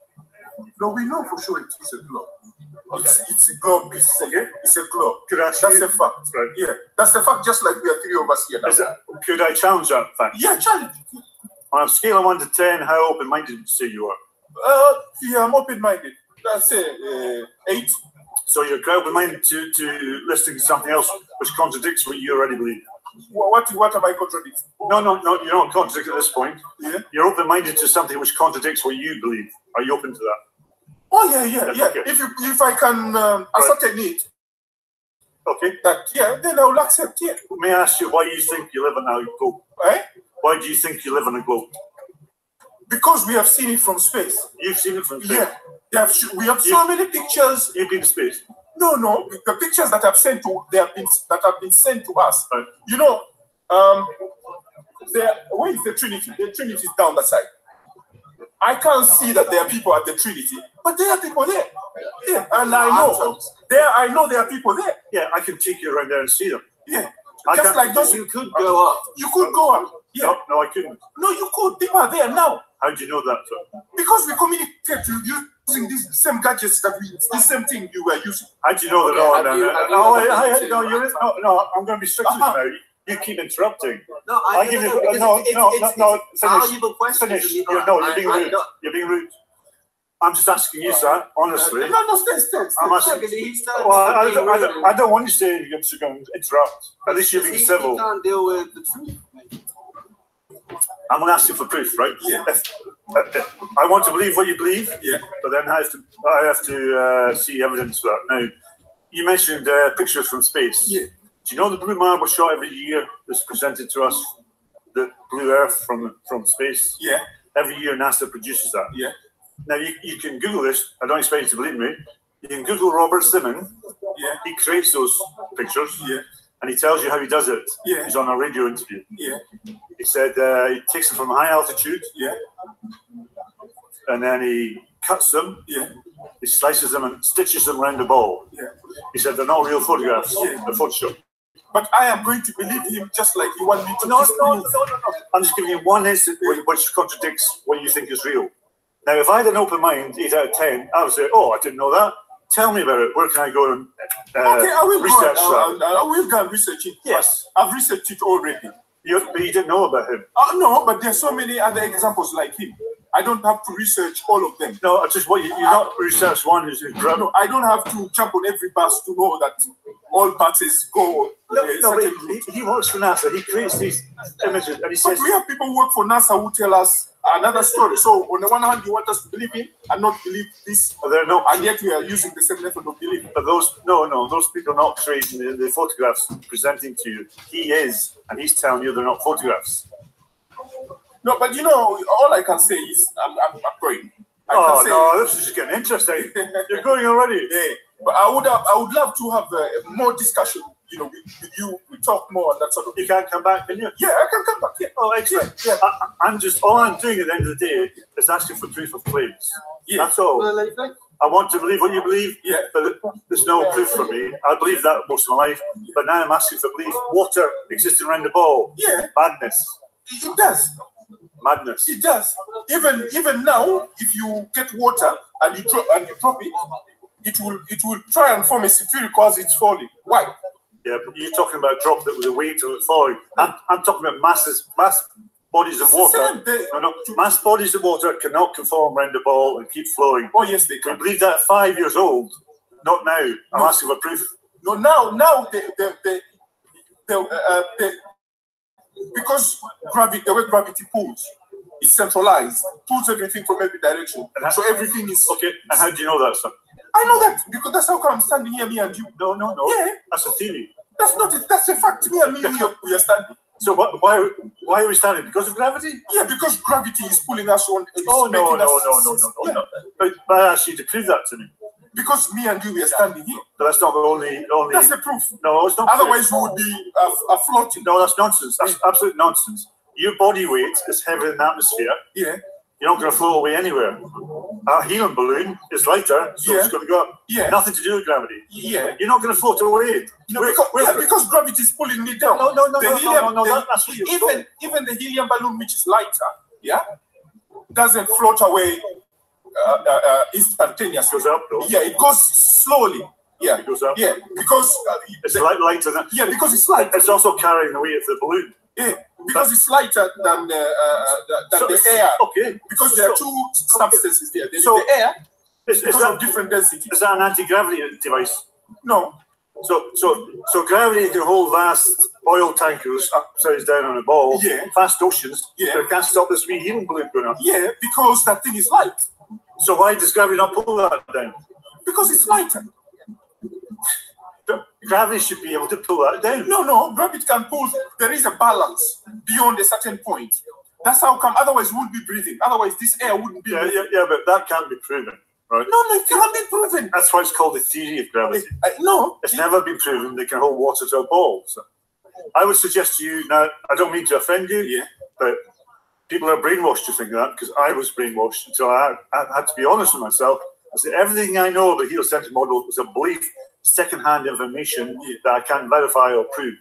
No, we know for sure it is a globe. Okay. It's a globe. It's a globe. That's a fact. Right. Yeah, that's a fact. Just like we are three of us here. Could I challenge that fact? Yeah, challenge. On a scale of 1 to 10, how open-minded would you say you are? Yeah, I'm open-minded. That's 8. So you're quite open-minded to listening to something else which contradicts what you already believe. What am I contradicting? No, you're not contradicting at this point. Yeah. You're open-minded to something which contradicts what you believe. Are you open to that? Oh yeah. Okay. If I can ascertain it, okay. Then I will accept. Yeah. May I ask you why you think you live on a globe? Why do you think you live on a globe? Because we have seen it from space. You've seen it from space. Yeah. We have so many pictures. You've been to space. No. The pictures that have been sent to us. Right. Where is the Trinity? The Trinity is down the side. I can't see that there are people at the Trinity, but there are people there. Yeah, and I know there are people there. Yeah, I can take you around there and see them. Yeah, just like those. You could go up. You could go up. Yeah. No, I couldn't. No, you could. They are there now. How do you know that, sir? Because we communicate using these same gadgets the same thing you were using. How do you know that? No, I'm going to be strict with you now. You keep interrupting. No, I give you no. Valuable questions. Finish. You're being rude. You're being rude. I'm just asking you, sir, honestly. No, stay. I'm asking. Well, I don't want you to say you're going to interrupt. At least you're being civil. He can't deal with the truth. I'm going to ask you for proof, right? Yeah. I want to believe what you believe. Yeah. But then I have to see evidence for that. Now, you mentioned pictures from space. Yeah. Do you know the blue marble shot every year that's presented to us, the blue Earth from space? Yeah. Every year NASA produces that. Yeah. Now, you can Google this. I don't expect you to believe me. You can Google Robert Simon. Yeah. He creates those pictures. Yeah. And he tells you how he does it. Yeah. He's on a radio interview. Yeah. He said he takes them from high altitude. Yeah. And then he cuts them. Yeah. He slices them and stitches them around the ball. Yeah. He said they're not real photographs. Yeah. They're Photoshop. But I am going to believe him just like you want me to. No. I'm just giving you one instance which contradicts what you think is real. Now, if I had an open mind, 8 out of 10, I would say, oh, I didn't know that. Tell me about it. Where can I go and I will research go. that? I will go and research it. Yes. I've researched it already. But you didn't know about him. No, but there's so many other examples like him. I don't have to research all of them. No, it's just what you're not research one who's incredible. No, I don't have to jump on every bus to know that all buses go. He works for NASA. He creates these images, and he says. But we have people who work for NASA who tell us another story. So on the one hand, you want us to believe him and not believe this, and yet we are using the same method of belief. But those people are not creating the photographs presenting to you. He is, and he's telling you they're not photographs. No, but all I can say is I'm going. This is getting interesting. You're going already. Yeah, but I would love to have more discussion. With you, we talk more and that sort of. You can't come back, can you? Yeah, I can come back. Yeah. Oh, excellent. Yeah. All I'm doing at the end of the day is asking for proof of claims. Yeah. That's all. I want to believe what you believe. Yeah. But there's no proof for me. I believe that most of my life. But now I'm asking for belief. Water existing around the ball. Yeah. Madness. It does. Madness. It does. Even now, if you get water and you drop it, it will try and form a sphere because it's falling. Why? Yeah, but you're talking about drop that with a weight of falling. I'm talking about mass bodies of water. Mass bodies of water cannot conform around the ball and keep flowing. Oh yes, they can. I believe that at 5 years old. Not now. I'm asking for proof. No, now because the way gravity pulls, it's centralized, pulls everything from every direction, and so everything is okay. And how do you know that, sir? I know that because that's how come I'm standing here, me and you. No. Yeah, that's a theory. That's not it. That's a fact. Me and you, we are standing. So why are we standing? Because of gravity? Yeah, because gravity is pulling us on. No. But I asked you to prove that to me. Because me and you, we are standing here. But that's not the only. That's the proof. No, it's not. Otherwise, we would be floating. No, that's nonsense. That's absolute nonsense. Your body weight is heavier than the atmosphere. Yeah. You're not going to float away anywhere. A helium balloon is lighter, so it's going to go up. Yeah. Nothing to do with gravity. Yeah. You're not going to float away. Because gravity is pulling me down. No. That's what you're even the helium balloon, which is lighter, doesn't float away instantaneously. It goes up, though. Yeah, it goes slowly. Yeah, it goes up. Yeah, because it's lighter than. Yeah, because it's light. It's also carrying the weight of the balloon. Yeah, because it's lighter than the air. Okay. Because there are two substances there. There's the air. Is that different density? Is that an anti-gravity device? No. So gravity can hold vast oil tankers upside down on a ball. Yeah. Vast oceans. Yeah. But it can't stop this wee helium balloon going up. Yeah, because that thing is light. So why does gravity not pull that down? Because it's lighter. Gravity should be able to pull that down. No, gravity can pull. There is a balance beyond a certain point. That's how come. Otherwise, we wouldn't be breathing. Otherwise, this air wouldn't be. Yeah, but that can't be proven, right? No, it can't be proven. That's why it's called the theory of gravity. No, it's never been proven they can hold water to a ball. So I would suggest to you now. I don't mean to offend you, but people are brainwashed to think that because I was brainwashed. So I had to be honest with myself. I said everything I know about the heliocentric model was a belief. Second-hand information that I can't verify or prove.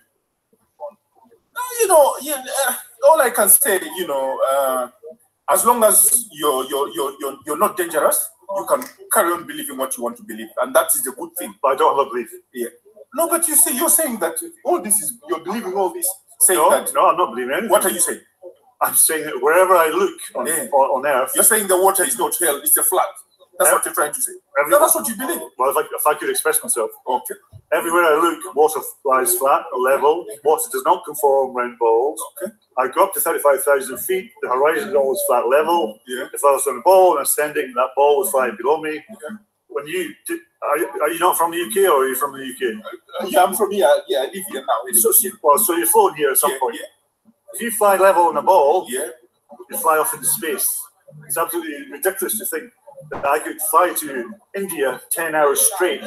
All I can say, as long as you're not dangerous, you can carry on believing what you want to believe, and that is the good thing. But I don't have a belief. Yeah. No, but you're saying that all this is you're believing all this. saying that. No, I'm not believing anything. What are you saying? I'm saying that wherever I look on Earth, you're saying the water is not hell; it's a flood. That's what you're trying to say. No, that's what you believe. Well, if I could express myself, okay. Everywhere I look, water lies flat or level. Water does not conform round balls. Okay. I go up to 35,000 feet. The horizon is always flat level. Yeah. If I was on a ball and ascending, that ball was flying below me. Okay. When you are you not from the UK or are you from the UK? Yeah, I'm from here. Yeah, I live here now. It's so simple. Well, so you're flown here at some point. Yeah. If you fly level on a ball, yeah, you fly off into space. It's absolutely ridiculous to think that I could fly to India 10 hours straight,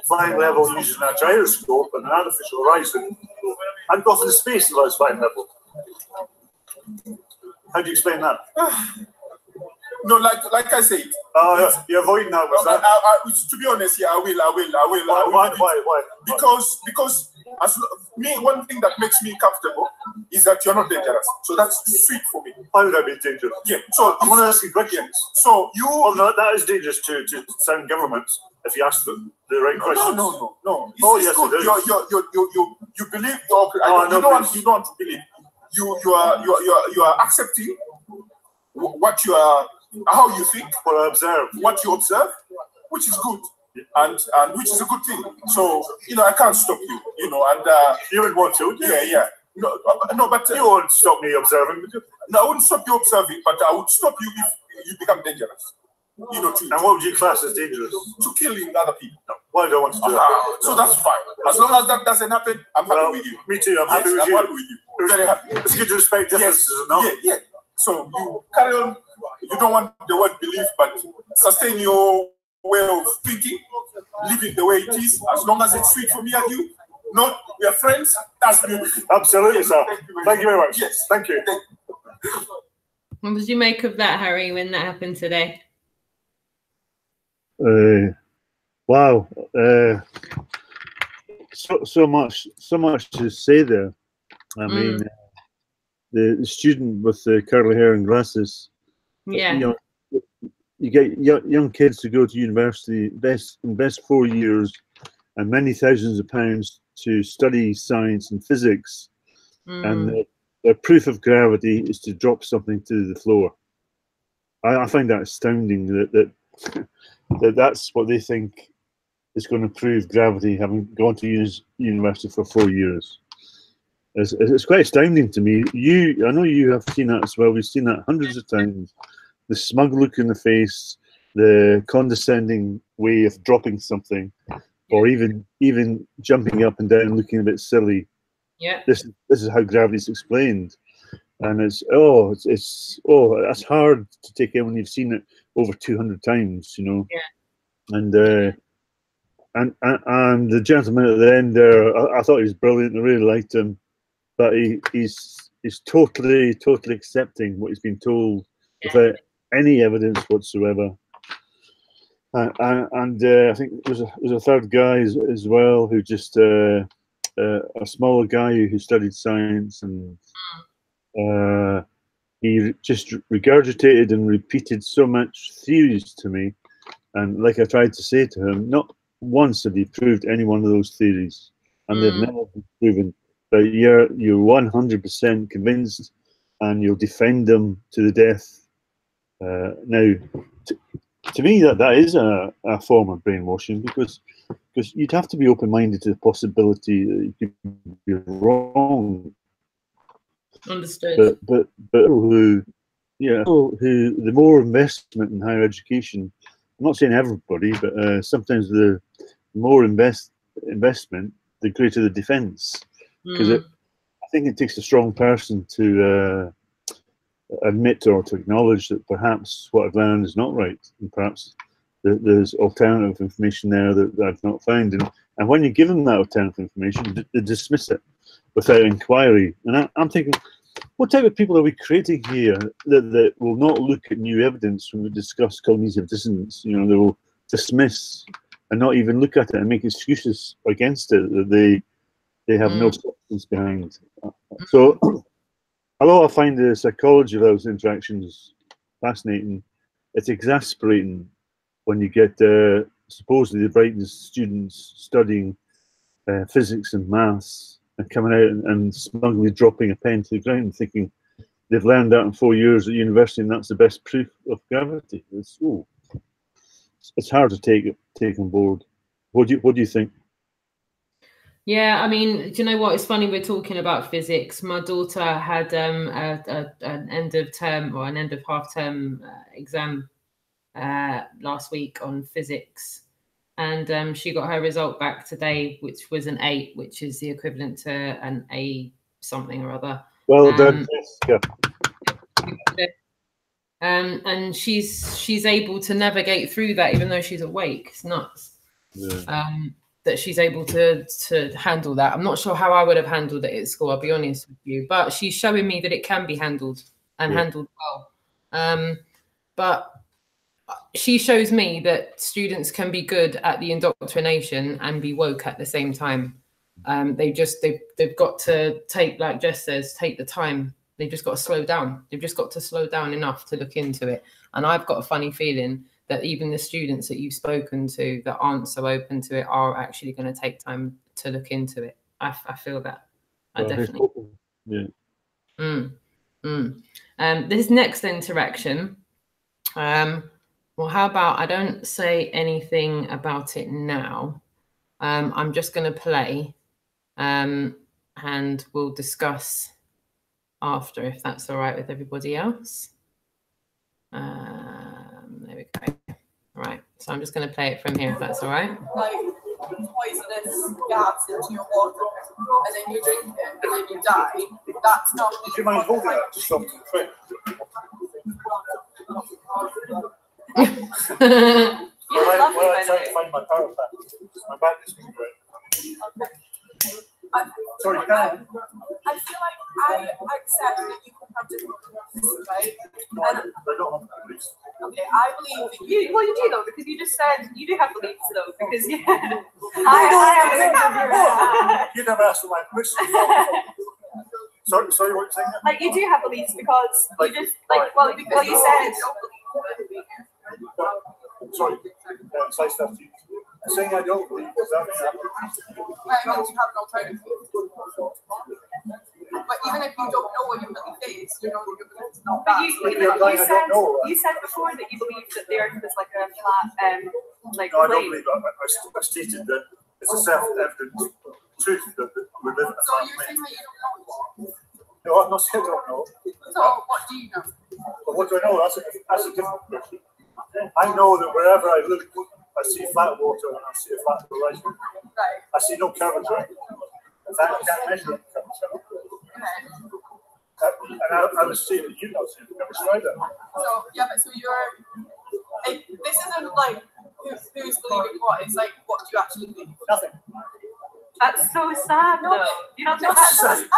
flying level using a gyroscope and an artificial horizon. I'd go off into space if I was flying level. How do you explain that? No, like I said. You're avoiding that. Was that? To be honest, yeah, I will. Why? Because one thing that makes me comfortable is that you're not dangerous. So that's sweet for me. Why would I be dangerous? Yeah. So I'm going to ask you questions. So you. Well, no, that is dangerous to sound governments if you ask them the right questions. No. Oh yes, it is. You believe. You don't believe. You are accepting what you are, how you think, what I observe, what you observe, which is good, and which is a good thing. So I can't stop you. And you would want to. Yeah. No, but you won't stop me observing. No, I wouldn't stop you observing, but I would stop you if you become dangerous. And what would you class as dangerous? To killing other people. No. Why do I want to do that? So that's fine. As long as that doesn't happen, I'm happy with you. Me too. I'm happy with you. Happy with you. Very happy. It's good to respect differences, no? Yeah. So you carry on. You don't want the word belief, but sustain your way of thinking, live it the way it is. As long as it's sweet for me and you, not we are friends. That's beautiful. Absolutely, sir. Thank you very much. Yes. Thank you. What did you make of that, Harry, when that happened today? Wow. So much to say there. I mean, the student with the curly hair and glasses. Yeah. You get young kids to go to university, invest 4 years and many thousands of pounds to study science and physics, and their proof of gravity is to drop something to the floor. I find that astounding that's what they think is going to prove gravity, having gone to university for 4 years. It's quite astounding to me. I know you have seen that as well. We've seen that hundreds of times. The smug look in the face, the condescending way of dropping something, or even jumping up and down, looking a bit silly. Yeah. This is how gravity is explained, and that's hard to take in when you've seen it over 200 times, Yeah. And the gentleman at the end there, I thought he was brilliant. I really liked him, but he's totally accepting what he's been told without any evidence whatsoever. And I think there's a third guy as well who just a smaller guy who studied science, and he just regurgitated and repeated so much theories to me, and like I tried to say to him, not once have he proved any one of those theories, and they've never been proven. But you're 100% convinced, and you'll defend them to the death. Now, to me, that is a form of brainwashing, because you'd have to be open-minded to the possibility that you could be wrong. Understood. But who the more investment in higher education, I'm not saying everybody, but sometimes the more investment, the greater the defence. Because I think it takes a strong person to admit or to acknowledge that perhaps what I've learned is not right, and perhaps there's alternative information there that I've not found. And when you give them that alternative information, they dismiss it without inquiry. And I'm thinking, what type of people are we creating here that will not look at new evidence when we discuss cognitive dissonance? They will dismiss and not even look at it and make excuses against it that they have no substance behind. So, although I find the psychology of those interactions fascinating, it's exasperating when you get supposedly the brightest students studying physics and maths and coming out and smugly dropping a pen to the ground, thinking they've learned that in 4 years at university, and that's the best proof of gravity. It's hard to take on board. What do you think? Yeah, I mean, do you know what? It's funny we're talking about physics. My daughter had an end of term or an end of half term exam last week on physics, and she got her result back today, which was an 8, which is the equivalent to an A something or other. Well done. Yeah. And she's able to navigate through that, even though she's awake. It's nuts. Yeah. That she's able to handle that. I'm not sure how I would have handled it at school, I'll be honest with you, but she's showing me that it can be handled and handled well. But she shows me that students can be good at the indoctrination and be woke at the same time. They've got to take, like Jess says, take the time. They've just got to slow down. They've just got to slow down enough to look into it. And I've got a funny feeling that even the students that you've spoken to that aren't so open to it are actually going to take time to look into it. I feel that. I definitely. Yeah. This next interaction. Well, how about I don't say anything about it now. I'm just going to play, and we'll discuss after, if that's all right with everybody else. There we go. All right, so I'm just going to play it from here, if that's all right. Like poisonous gas into your water, and then you drink it, and then you die. That's not. Do you mind holding that to stop the train? I try to find my power back. My back is going great. Sorry, can I feel like I accept that you can have different beliefs, right? And I don't have beliefs. Okay, I believe that you. Well, you do though, because you just said you do have beliefs though. Because I have. You never asked for my permission. Sorry, what you're saying? Like you do have beliefs because you just like well you said. Sorry, say stuff to you. I'm saying I don't believe. Does that mean I meant you have an alternative. But even if you don't know what your belief is, you know that your belief is not that. You said before that you believe that the earth is like a flat, like no, I don't believe that. I stated that it's a self-evident truth that we live in a flat. So you're saying that you don't know? No, I'm not saying I don't know. So what do you know? But what do I know? That's a different question. I know that wherever I look, I see flat water and I see a flat horizon. Right. I see no curvature. In fact, I can't measure curvature. And I would say that you don't see the curvature either. So, yeah, but so you're, this isn't like who's believing what, it's like what do you actually believe? Nothing. That's so sad, though. You don't think that's sad.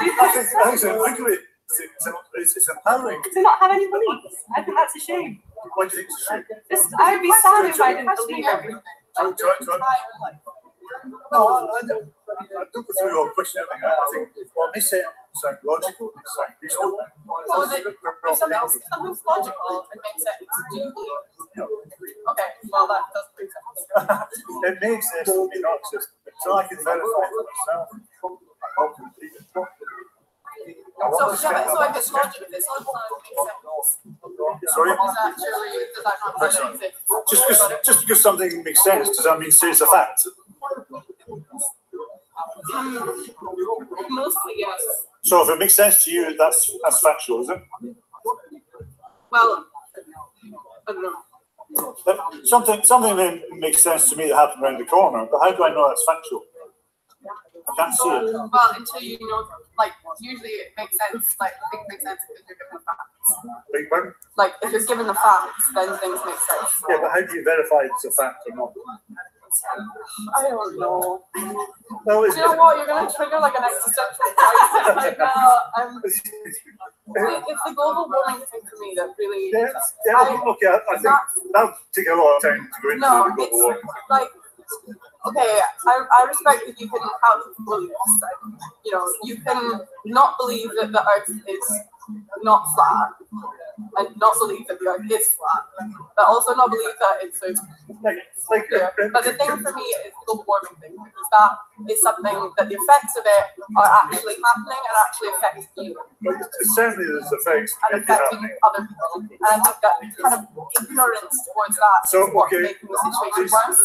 It's empowering. To not have any beliefs. I think that's a shame. Why do you think it's a shame? I would be sad if I didn't believe everything. No, I don't go through the whole question. I think what they say sounds logical. It sounds reasonable. So if something's logical, it makes sense. Do you believe it? Okay, well that doesn't make sense. It makes sense to me, not just so I can verify it myself. I hope to believe it. So if it's logical, it makes sense. Sorry? Does that not make sense? Just because something makes sense, does that mean say it's a fact? Mostly, yes. So if it makes sense to you, that's factual, is it? Well, I don't know. Something that makes sense to me that happened around the corner, but how do I know that's factual? I can't see it. Well, until you know, like, usually it makes sense, like, things make sense because you're given the facts. Big one? Like, if you're given the facts, then things make sense. Yeah, but how do you verify it's a fact or not? I don't know. No, you know what? You're going to trigger like an existential crisis right now. It's the global warming thing for me that really. Yeah, I think that'll take a lot of time to go into the global warming. Like, okay, I respect that you can have beliefs. You know, you can not believe that the Earth is not flat, and not believe that the Earth is flat, but also not believe that it's so. But the thing for me is the global warming thing, because that is something that the effects of it are actually happening and actually affecting you. Certainly, there's effects and affecting other people, and I think that kind of ignorance towards that is what's making the situation worse.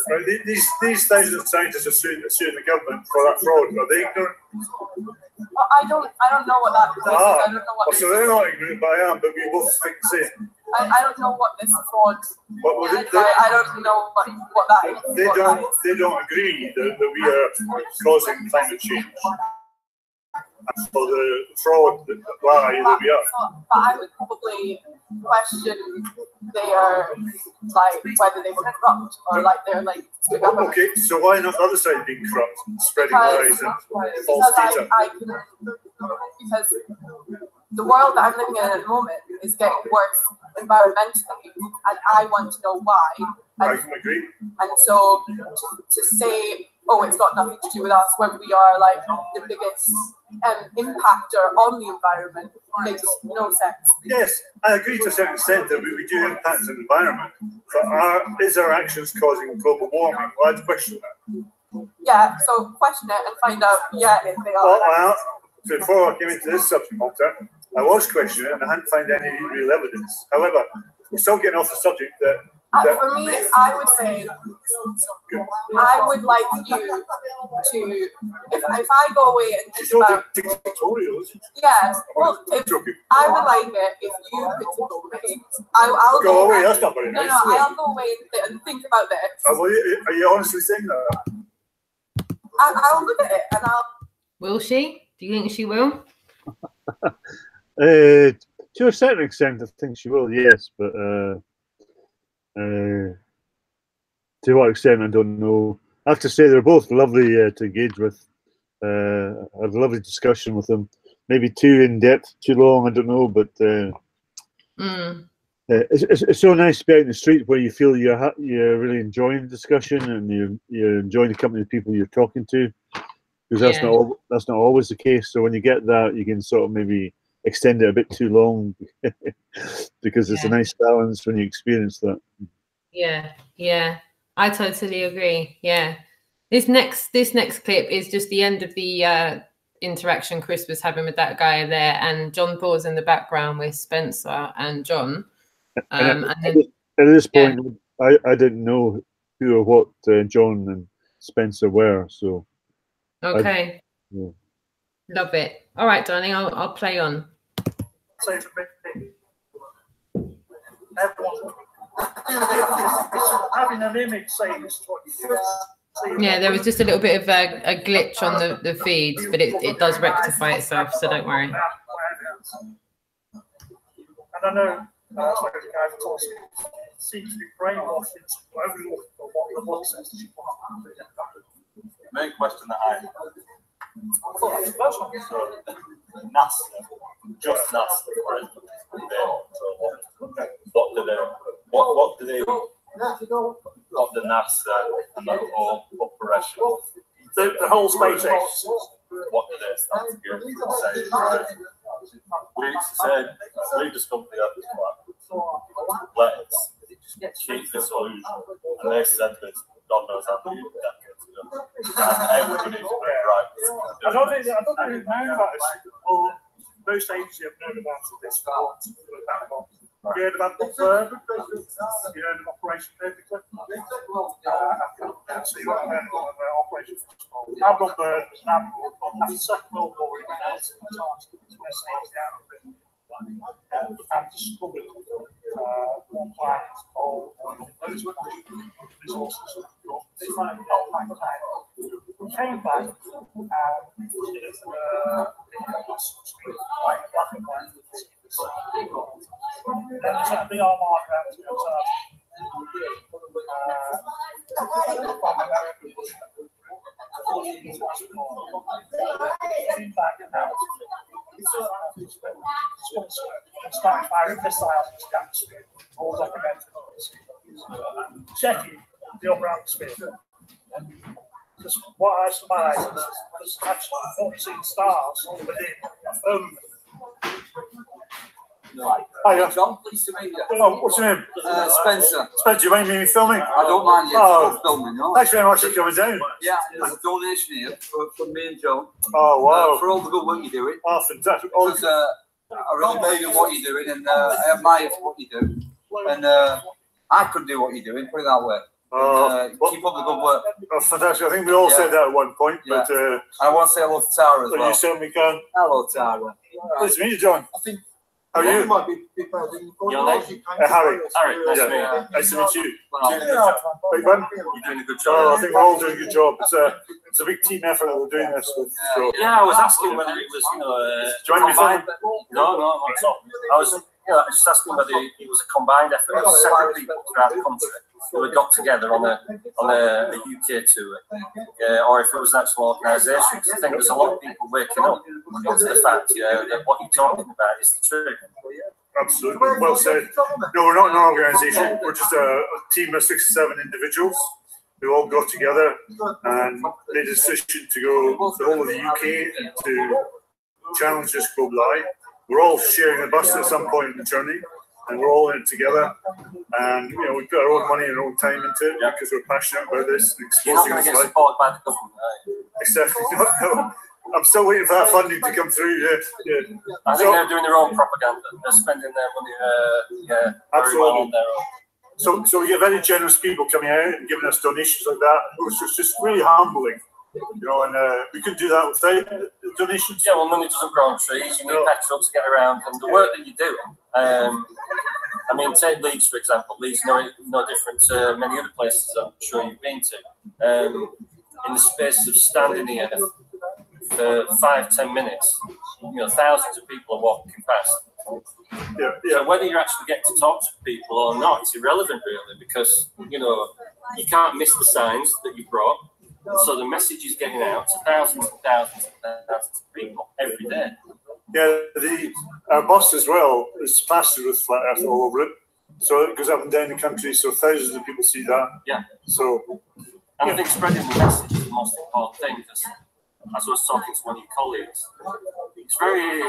These thousands of scientists are suing the government for that fraud. Are they ignorant? Well, I don't know what that is. I don't know what. So they're not ignorant, but I am. But we both think the same. I don't know what this fraud. I don't know what that is. They don't agree that we are causing climate change. And for the fraud that we are. But I would probably question their whether they were corrupt or they're okay, so why not the other side being corrupt, spreading lies and false data? Because the world that I'm living in at the moment is getting worse environmentally, and I want to know why. I can agree. And so to say, oh, it's got nothing to do with us when we are the biggest impactor on the environment makes no sense. Yes, I agree to a certain extent that we do impact on the environment, but is our actions causing global warming? Well, I'd question that. Yeah, so question it and find out, if they are. Well, before I came into this subject matter, I was questioning it and I hadn't found any real evidence. However, we're still getting off the subject that for me, I would say, I would like you to, if I go away and think about, yeah, well, I would like it if you could go away. I'll go away. That's not very nice. No, I'll go away and think about this. Are you honestly saying that? I'll look at it and I'll. Will she? Do you think she will? To a certain extent, I think she will. Yes, but. To what extent, I don't know. I have to say they're both lovely to engage with. I had a lovely discussion with them. Maybe too in depth, too long, I don't know. But it's so nice to be out in the street where you feel you're really enjoying the discussion and you're enjoying the company of people you're talking to. Because that's not always the case. So when you get that, you can sort of maybe extend it a bit too long because it's a nice balance when you experience that. Yeah, I totally agree. Yeah, this next clip is just the end of the interaction Chris was having with that guy there, and John Paul's in the background with Spencer and John. And then, at this point, I didn't know who or what John and Spencer were. So okay, love it. All right, darling, I'll play on. Say to me, everyone having an image saying this is what you do. Yeah, there was just a little bit of a glitch on the feed, but it does rectify itself, so don't worry. And I know guys seem to be brainwashed into overlooking what the book says that you want. The main question that I have, NASA, just NASA, for instance, what the NASA and the whole operation, the whole space agency, what do they stand to give and say? We said, leave this company at this point, let's keep this illusion. And they said this, God knows how many decades ago. And everybody's been right. I don't think we've known about this, or most agencies have known about this for you heard about the THOR? You heard of Operation Perfectly? I can't see what I heard of Operation Perfectly. Admiral Byrd was an admiral after the Second World War. He went out to the Antarctic to where states down and discovered one planet called those were resources. They might be all back time. We came back and the Armada out to starting firing missiles into the atmosphere, all documented. Checking the upper atmosphere. Just what I surmise is actually 14 stars within a firmament. Hiya. John, pleased to meet you. Oh, what's your name? Spencer. Spencer, do you mind me filming? I don't mind you filming, no? Thanks very much for coming down. Yeah, there's a donation here from me and Joe. Oh, wow. For all the good work you're doing. Oh, fantastic. Because, I really believe in what you're doing, and I admire what you do. And I could do what you're doing, put it that way. Keep up the good work. That's fantastic. I think we all said that at one point. Yeah. But I want to say hello to Tara as well. You certainly can. Hello, Tara. Nice to meet you, John. I think. How are you? Might be your name? Harry. Harry, nice to meet you. Nice to meet you. You're doing a good job. Oh, I think we're all doing a good job. It's a big team effort that we're doing this with. So. Yeah, I was asking whether it was, combined. No, not at all. I was, just asking whether it was a combined effort of several people throughout the country who had got together on a UK tour, or if it was an actual organisation. Because I think there's a lot of people waking up to the fact that what you're talking about is the truth. Absolutely, well said. No, we're not an organisation. We're just a team of 6 or 7 individuals who all got together and made a decision to go the whole of the UK and to challenge this globe lie. We're all sharing a bus at some point in the journey, and we're all in it together. And we put our own money and our own time into it because we're passionate about this. You're not going to get supported by the government, Exactly. No. I'm still waiting for that funding to come through. Yeah. I think they're doing their own propaganda. They're spending their money, very well on their own. So we get very generous people coming out and giving us donations like that. It's just really humbling. And we couldn't do that without donations. Yeah, well, money doesn't grow on trees. You need petrol to get around, and the work that you do. I mean, take Leeds for example. Leeds no different to many other places I'm sure you've been to. In the space of standing here for 5-10 minutes, thousands of people are walking past. Yeah. So whether you actually get to talk to people or not, it's irrelevant really, because you can't miss the signs that you brought. So the message is getting out to thousands and thousands and thousands of people every day. Yeah, our bus as well is plastered with flat earth all over it. So it goes up and down the country, so thousands of people see that. Yeah. So, and I think spreading the message is the most important thing, because as I was talking to one of your colleagues, it's very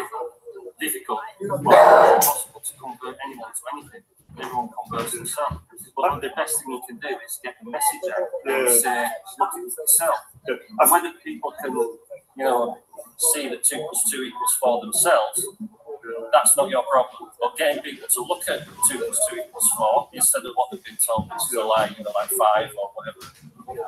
difficult, impossible to convert anyone to anything. Everyone converts themselves. But the best thing you can do is get the message out and say, look at yourself. And whether people can, see that 2 + 2 = 4 themselves, that's not your problem. But getting people to look at 2 + 2 = 4 instead of what they've been told, which is like 5 or whatever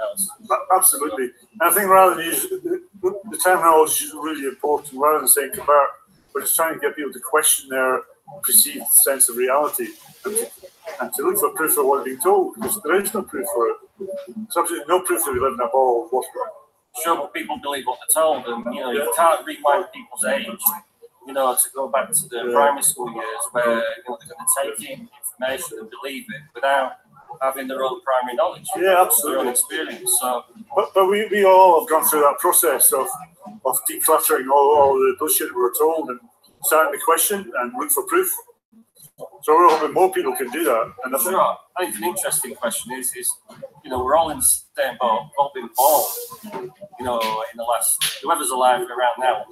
else. Absolutely. And I think rather than use the terminology is really important. Rather than saying convert, we're just trying to get people to question their perceived sense of reality and to look for proof for what they're being told, because there is no proof for it. There's absolutely no proof that we live in a ball of water. Sure, but people believe what they're told, and you can't rewind people's age. To go back to the primary school years where they're going to take in information and believe it without having their own primary knowledge. Yeah, absolutely. Their own experience. So, but we all have gone through that process of decluttering all the bullshit we were told and starting to question and look for proof. So we're hoping more people can do that. And I think an interesting question is we're all in the same boat, we've all been born, in the last, whoever's alive around now,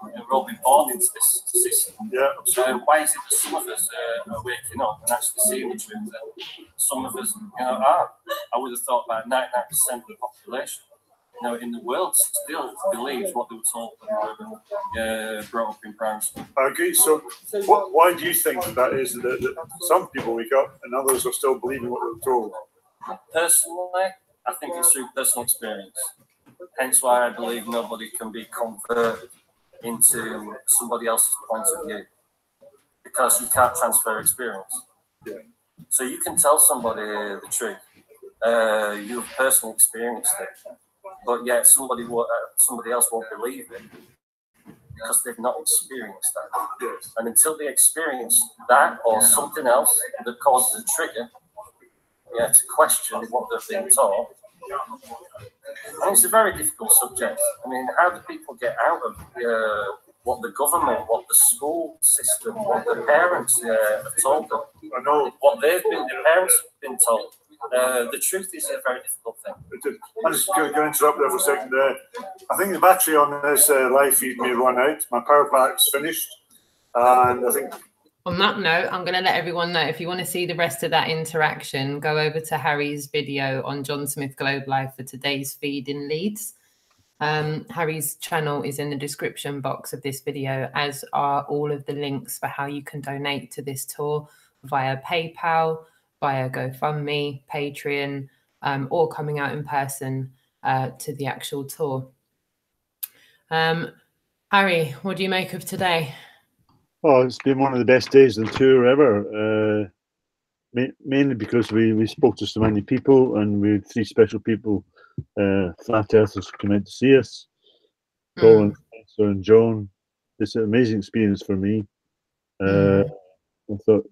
we've all been born into this system. Yeah. So why is it that some of us are waking up and actually seeing the truth, and some of us, aren't? I would have thought about 99% of the population, in the world still believes what they were told when they were brought up in primary school. I agree. So why do you think that is that some people wake up and others are still believing what they were told? Personally, I think it's through personal experience. Hence why I believe nobody can be converted into somebody else's point of view, because you can't transfer experience. Yeah. So you can tell somebody the truth. You've personally experienced it. But yet somebody else won't believe it because they've not experienced that. Yes. And until they experience that or something else that causes a trigger, to question what they've been taught. And it's a very difficult subject. I mean, how do people get out of what the government, what the school system, what the parents have told them? I know what their parents have been told. The truth is a very difficult thing. I'm just going to interrupt there for a second. I think the battery on this live feed may run out. My power pack's finished, and I think On that note, I'm going to let everyone know, if you want to see the rest of that interaction, go over to Harry's video on John Smith Globe Live for today's feed in Leeds. Harry's channel is in the description box of this video, as are all of the links for how you can donate to this tour via PayPal, via GoFundMe, Patreon, or coming out in person to the actual tour. Harry, what do you make of today? Oh, it's been one of the best days of the tour ever. Mainly because we spoke to so many people, and we had 3 special people, flat earthers, come out to see us. Paul and Spencer and John. It's an amazing experience for me. I thought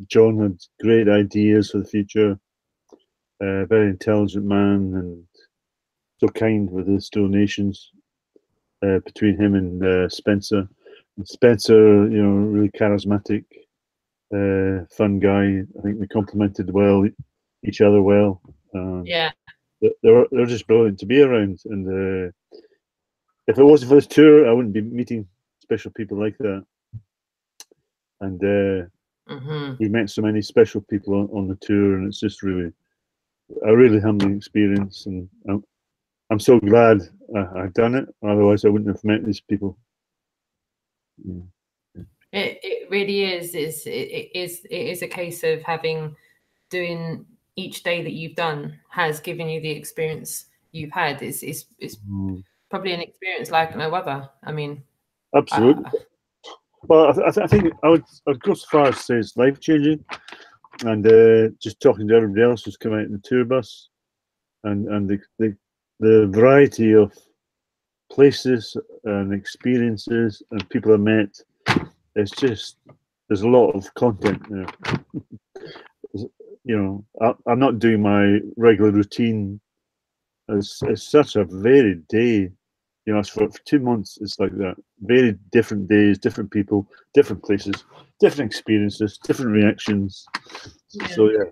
John had great ideas for the future. Very intelligent man, and so kind with his donations. Between him and Spencer. And Spencer, you know, really charismatic, fun guy. I think we complemented each other well. Yeah, they're just brilliant to be around. And if it wasn't for this tour, I wouldn't be meeting special people like that. And we met so many special people on the tour, and it's just really a really humbling experience. And I'm so glad I've done it. Otherwise, I wouldn't have met these people. It really is. It is a case of doing each day that you've done has given you the experience you've had. It's probably an experience like no other. I mean, absolutely. Well, I think I would go so far as to say it's life changing, and just talking to everybody else who's come out in the tour bus, and the variety of places and experiences and people I met. It's just, there's a lot of content there. You know, I'm not doing my regular routine. It's such a varied day. You know, for 2 months, it's like that. Very different days, different people, different places, different experiences, different reactions. Yeah. So yeah,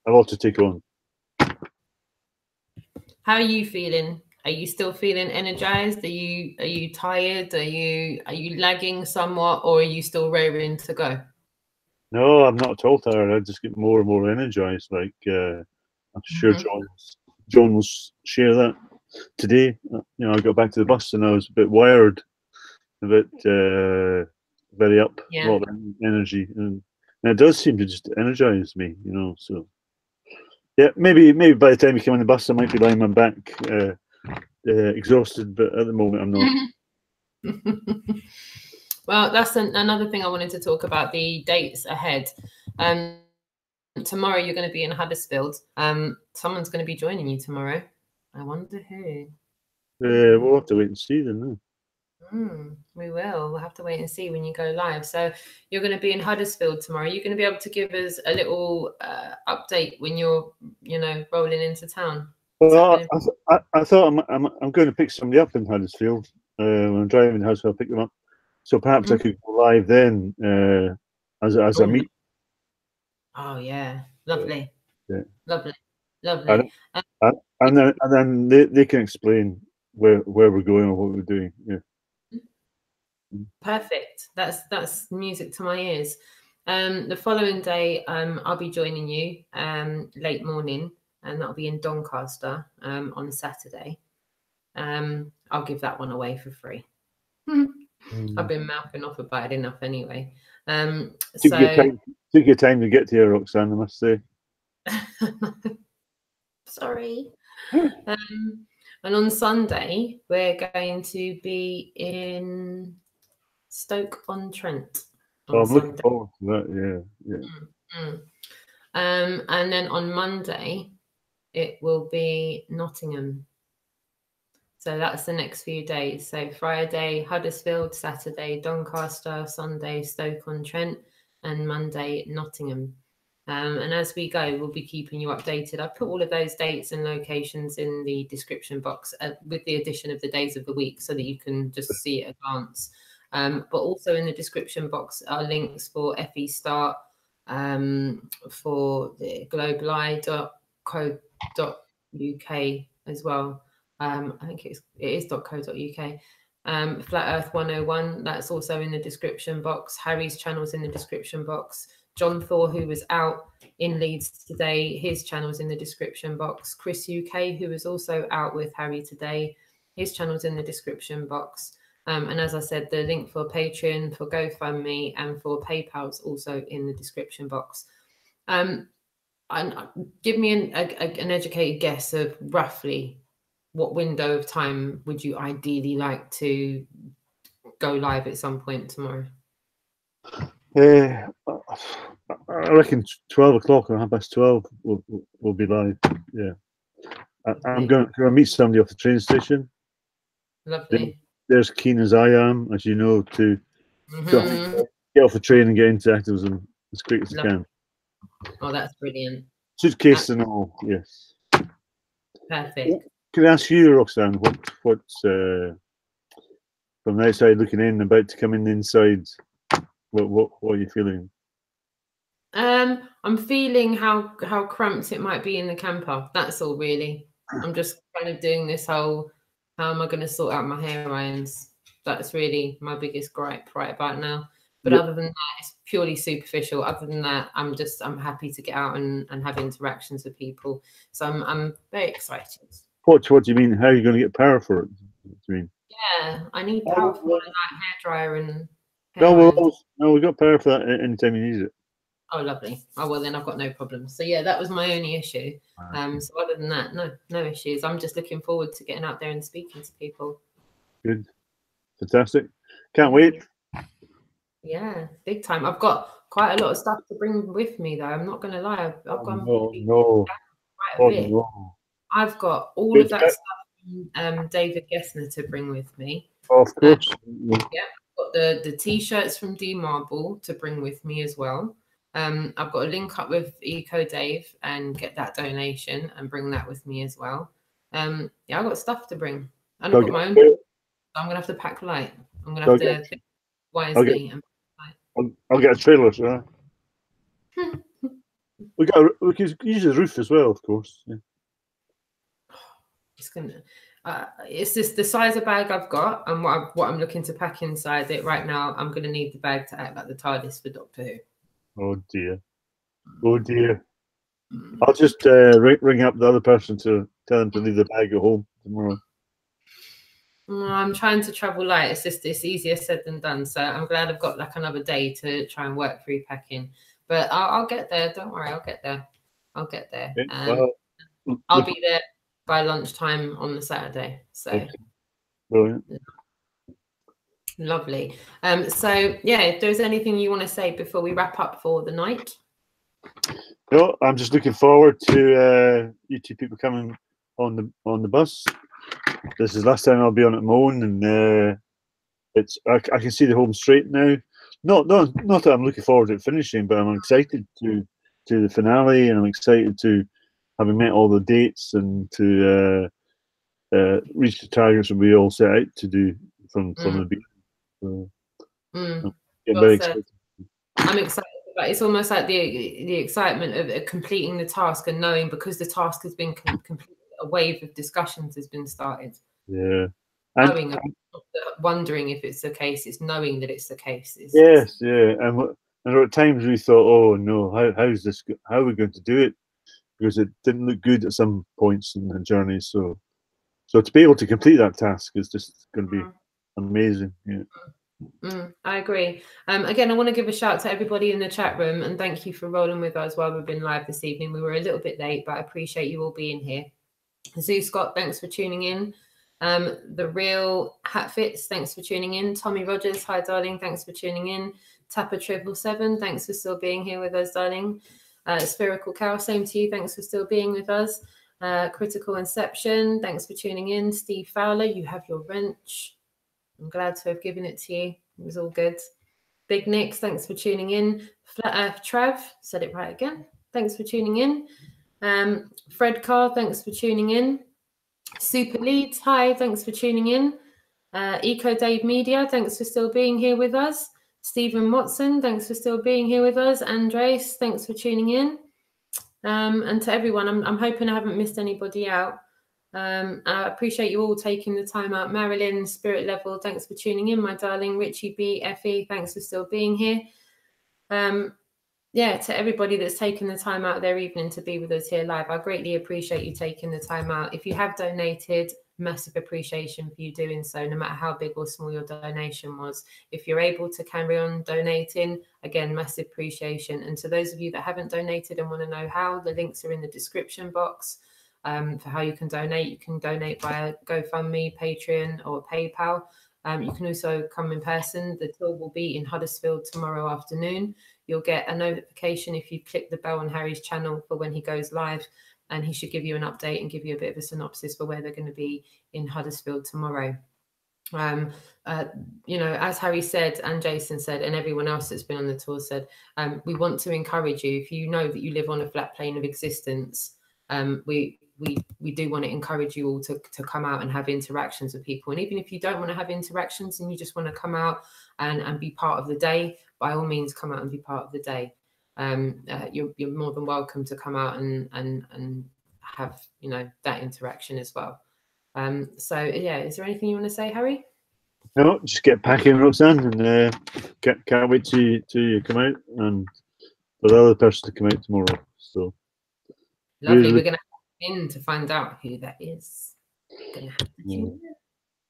a lot to take on. How are you feeling? Are you still feeling energized? Are you tired? Are you lagging somewhat, or are you still raring to go? No, I'm not at all tired. I just get more and more energized. Like I'm sure John will share that today. You know, I got back to the bus and I was a bit wired, a bit very up, a lot of energy, and it does seem to just energize me. You know, so yeah, maybe by the time you come on the bus, I might be lying on my back. Exhausted, but at the moment I'm not. Well, that's another thing I wanted to talk about, the dates ahead. Tomorrow you're going to be in Huddersfield. Someone's going to be joining you tomorrow. I wonder who. We'll have to wait and see then. We will. We'll have to wait and see when you go live. So you're going to be in Huddersfield tomorrow. You're going to be able to give us a little update when you're, rolling into town. Well, I thought I'm going to pick somebody up in Huddersfield. When I'm driving to Huddersfield, I'll pick them up. So perhaps I could go live then as a meet. Oh yeah, lovely. Yeah. Lovely. And then they can explain where we're going or what we're doing. Yeah. Perfect. That's music to my ears. The following day, I'll be joining you late morning, and that'll be in Doncaster on Saturday. I'll give that one away for free. I've been mouthing off about it enough anyway. Took your time to get to here, Roxanne, I must say. Sorry. And on Sunday, we're going to be in Stoke-on-Trent. I'm looking forward to that, yeah. And then on Monday, it will be Nottingham. So that's the next few days. So Friday, Huddersfield, Saturday, Doncaster, Sunday, Stoke-on-Trent, and Monday, Nottingham. And as we go, we'll be keeping you updated. I've put all of those dates and locations in the description box with the addition of the days of the week so that you can just see at a glance. But also in the description box are links for FE Start, for the globeli.co.uk as well. I think it is .co.uk. Flat Earth 101, that's also in the description box. Harry's channel's in the description box. John Thor, who was out in Leeds today, his channel's in the description box. Chris UK, who was also out with Harry today, his channel's in the description box. And as I said, the link for Patreon, for GoFundMe, and for PayPal's also in the description box. And give me an educated guess of roughly what window of time would you ideally like to go live at some point tomorrow? I reckon 12 o'clock or 12:30 will be live. Yeah, I'm going to meet somebody off the train station. Lovely. They're as keen as I am, as you know, to get off the train and get into activism as quick as I can. Oh, that's brilliant. Suitcase and all, yes. Perfect. Can I ask you, Roxanne, what's from the outside looking in, about to come in the inside? What are you feeling? I'm feeling how cramped it might be in the camper. That's all, really. I'm just kind of doing this whole, how am I going to sort out my hair irons? That's really my biggest gripe right about now. But other than that, it's purely superficial. Other than that, I'm happy to get out and have interactions with people. So I'm very excited. What do you mean? How are you going to get power for it? What do you mean? Yeah, I need power for like hairdryer and. No, we got power for that anytime you need it. Oh, lovely. Oh, well, then I've got no problems. So yeah, that was my only issue. So other than that, no issues. I'm just looking forward to getting out there and speaking to people. Good, fantastic. Can't wait. Yeah, big time. I've got quite a lot of stuff to bring with me, though. I'm not going to lie. I've gone quite a bit. I've got all of that stuff from David Gessner to bring with me. Oh, of course. Yeah, I've got the t-shirts from D Marble to bring with me as well. I've got to link up with Eco Dave and get that donation and bring that with me as well. Yeah, I've got stuff to bring. And I've got my own. So I'm going to have to pack light. I'm going to have to think wisely. I'll get a trailer, so we can use the roof as well, of course. Yeah. It's just the size of bag I've got and what I'm looking to pack inside it right now. I'm going to need the bag to act like the TARDIS for Doctor Who. Oh dear, oh dear. I'll just ring up the other person to tell them to leave the bag at home tomorrow. I'm trying to travel light. It's easier said than done. So I'm glad I've got like another day to try and work through packing. But I'll get there. Don't worry, I'll get there. I'll be there by lunchtime on the Saturday. So brilliant. Lovely. So yeah, if there's anything you want to say before we wrap up for the night. No, I'm just looking forward to you two people coming on the bus. This is the last time I'll be on it my own, and I can see the home straight now. Not that I'm looking forward to it finishing, but I'm excited to the finale, and I'm excited to having met all the dates and to reach the targets that we all set out to do from the beginning. So, I'm very excited. I'm excited. It's almost like the excitement of completing the task and knowing, because the task has been completed, a wave of discussions has been started. Yeah. Knowing, wondering if it's the case, it's knowing that it's the case. Yes, yeah. And at times we thought, oh no, how are we going to do it? Because it didn't look good at some points in the journey. So to be able to complete that task is just going to be amazing. Yeah. I agree. Again, I want to give a shout to everybody in the chat room and thank you for rolling with us while we've been live this evening. We were a little bit late, but I appreciate you all being here. Zoo Scott, thanks for tuning in. The Real Hatfits, thanks for tuning in. Tommy Rogers, hi darling, thanks for tuning in. Tapper 777, thanks for still being here with us, darling. Spherical Cow, same to you, thanks for still being with us. Critical Inception, thanks for tuning in. Steve Fowler, you have your wrench. I'm glad to have given it to you. It was all good. Big Nicks, thanks for tuning in. Flat Earth Trav, said it right again. Thanks for tuning in. Fred Carr, thanks for tuning in. Super Leeds, hi, thanks for tuning in. Eco Dave Media, thanks for still being here with us. Stephen Watson, thanks for still being here with us. Andres, thanks for tuning in. And to everyone, I'm hoping I haven't missed anybody out. I appreciate you all taking the time out. Marilyn, Spirit Level, thanks for tuning in, my darling. Richie B, Effie, thanks for still being here. Yeah, to everybody that's taken the time out of their evening to be with us here live, I greatly appreciate you taking the time out. If you have donated, massive appreciation for you doing so, no matter how big or small your donation was. If you're able to carry on donating, again, massive appreciation. And to those of you that haven't donated and want to know how, the links are in the description box for how you can donate. You can donate via GoFundMe, Patreon, or PayPal. You can also come in person. The tour will be in Huddersfield tomorrow afternoon. You'll get a notification if you click the bell on Harry's channel for when he goes live, and he should give you an update and give you a bit of a synopsis for where they're going to be in Huddersfield tomorrow. You know, as Harry said and Jason said and everyone else that's been on the tour said, we want to encourage you. If you know that you live on a flat plane of existence, we do want to encourage you all to come out and have interactions with people. And even if you don't want to have interactions and you just want to come out and be part of the day, by all means, come out and be part of the day. You're more than welcome to come out and have, you know, that interaction as well. So yeah, is there anything you want to say, Harry? No, just get packing, Roxanne, and can't wait to you come out and for the other person to come out tomorrow. So lovely. Really, we're going to have in to find out who that is. Gonna have to tune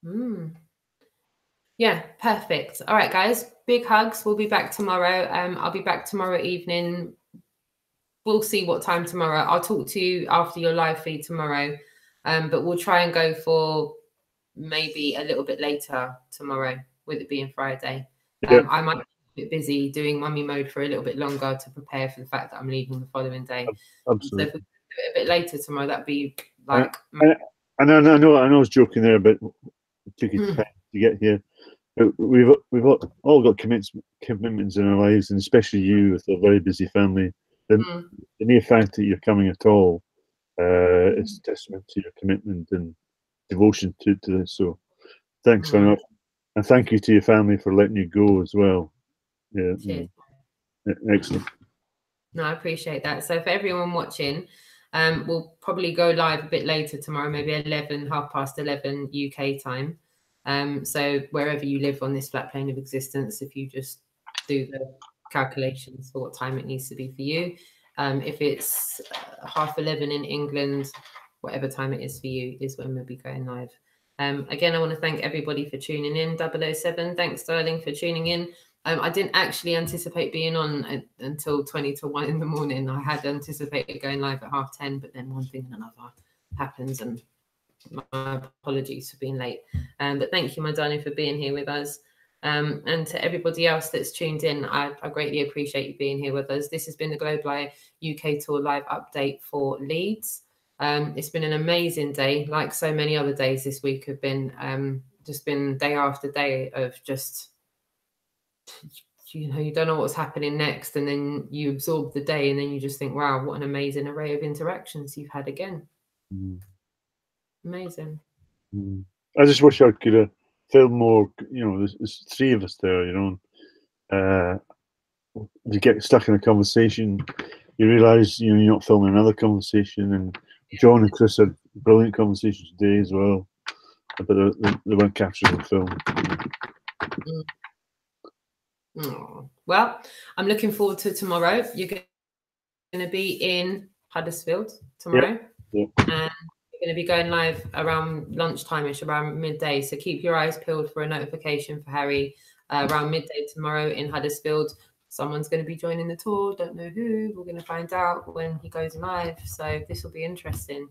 in. Yeah, perfect. All right, guys, big hugs. We'll be back tomorrow. I'll be back tomorrow evening. We'll see what time tomorrow. I'll talk to you after your live feed tomorrow, but we'll try and go for maybe a little bit later tomorrow, with it being Friday. I might be a bit busy doing mummy mode for a little bit longer to prepare for the fact that I'm leaving the following day. Absolutely. So if we do it a bit later tomorrow, that'd be like. I know I was joking there, but it took you time to get here. But we've all got commitments in our lives, and especially you with a very busy family. The mere fact that you're coming at all, it's a testament to your commitment and devotion to this. So thanks very much, and thank you to your family for letting you go as well. Yeah, excellent. No, I appreciate that. So for everyone watching, we'll probably go live a bit later tomorrow, maybe 11:30 UK time. So wherever you live on this flat plane of existence, if you just do the calculations for what time it needs to be for you, if it's 11:30 in England, whatever time it is for you is when we'll be going live. Again, I want to thank everybody for tuning in. 007, thanks, darling, for tuning in. I didn't actually anticipate being on until 20 to 1 in the morning. I had anticipated going live at 10:30, but then one thing and another happens, and my apologies for being late. But thank you, my darling, for being here with us. And to everybody else that's tuned in, I greatly appreciate you being here with us. This has been the Global UK Tour live update for Leeds. It's been an amazing day, like so many other days this week have been just been day after day of just, you know, you don't know what's happening next, and then you absorb the day, and then you just think, wow, what an amazing array of interactions you've had again. Amazing. I just wish I could have filmed more. You know, there's three of us there. You know, you get stuck in a conversation, you realise you're not filming another conversation. And John and Chris had brilliant conversations today as well, but they weren't captured in film. Well, I'm looking forward to tomorrow. You're going to be in Huddersfield tomorrow, and you're going to be going live around lunchtime-ish, around midday. So keep your eyes peeled for a notification for Harry around midday tomorrow in Huddersfield. Someone's going to be joining the tour. Don't know who. We're going to find out when he goes live. So this will be interesting.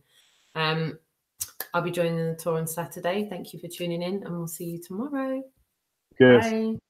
I'll be joining the tour on Saturday. Thank you for tuning in, and we'll see you tomorrow. Yes. Bye.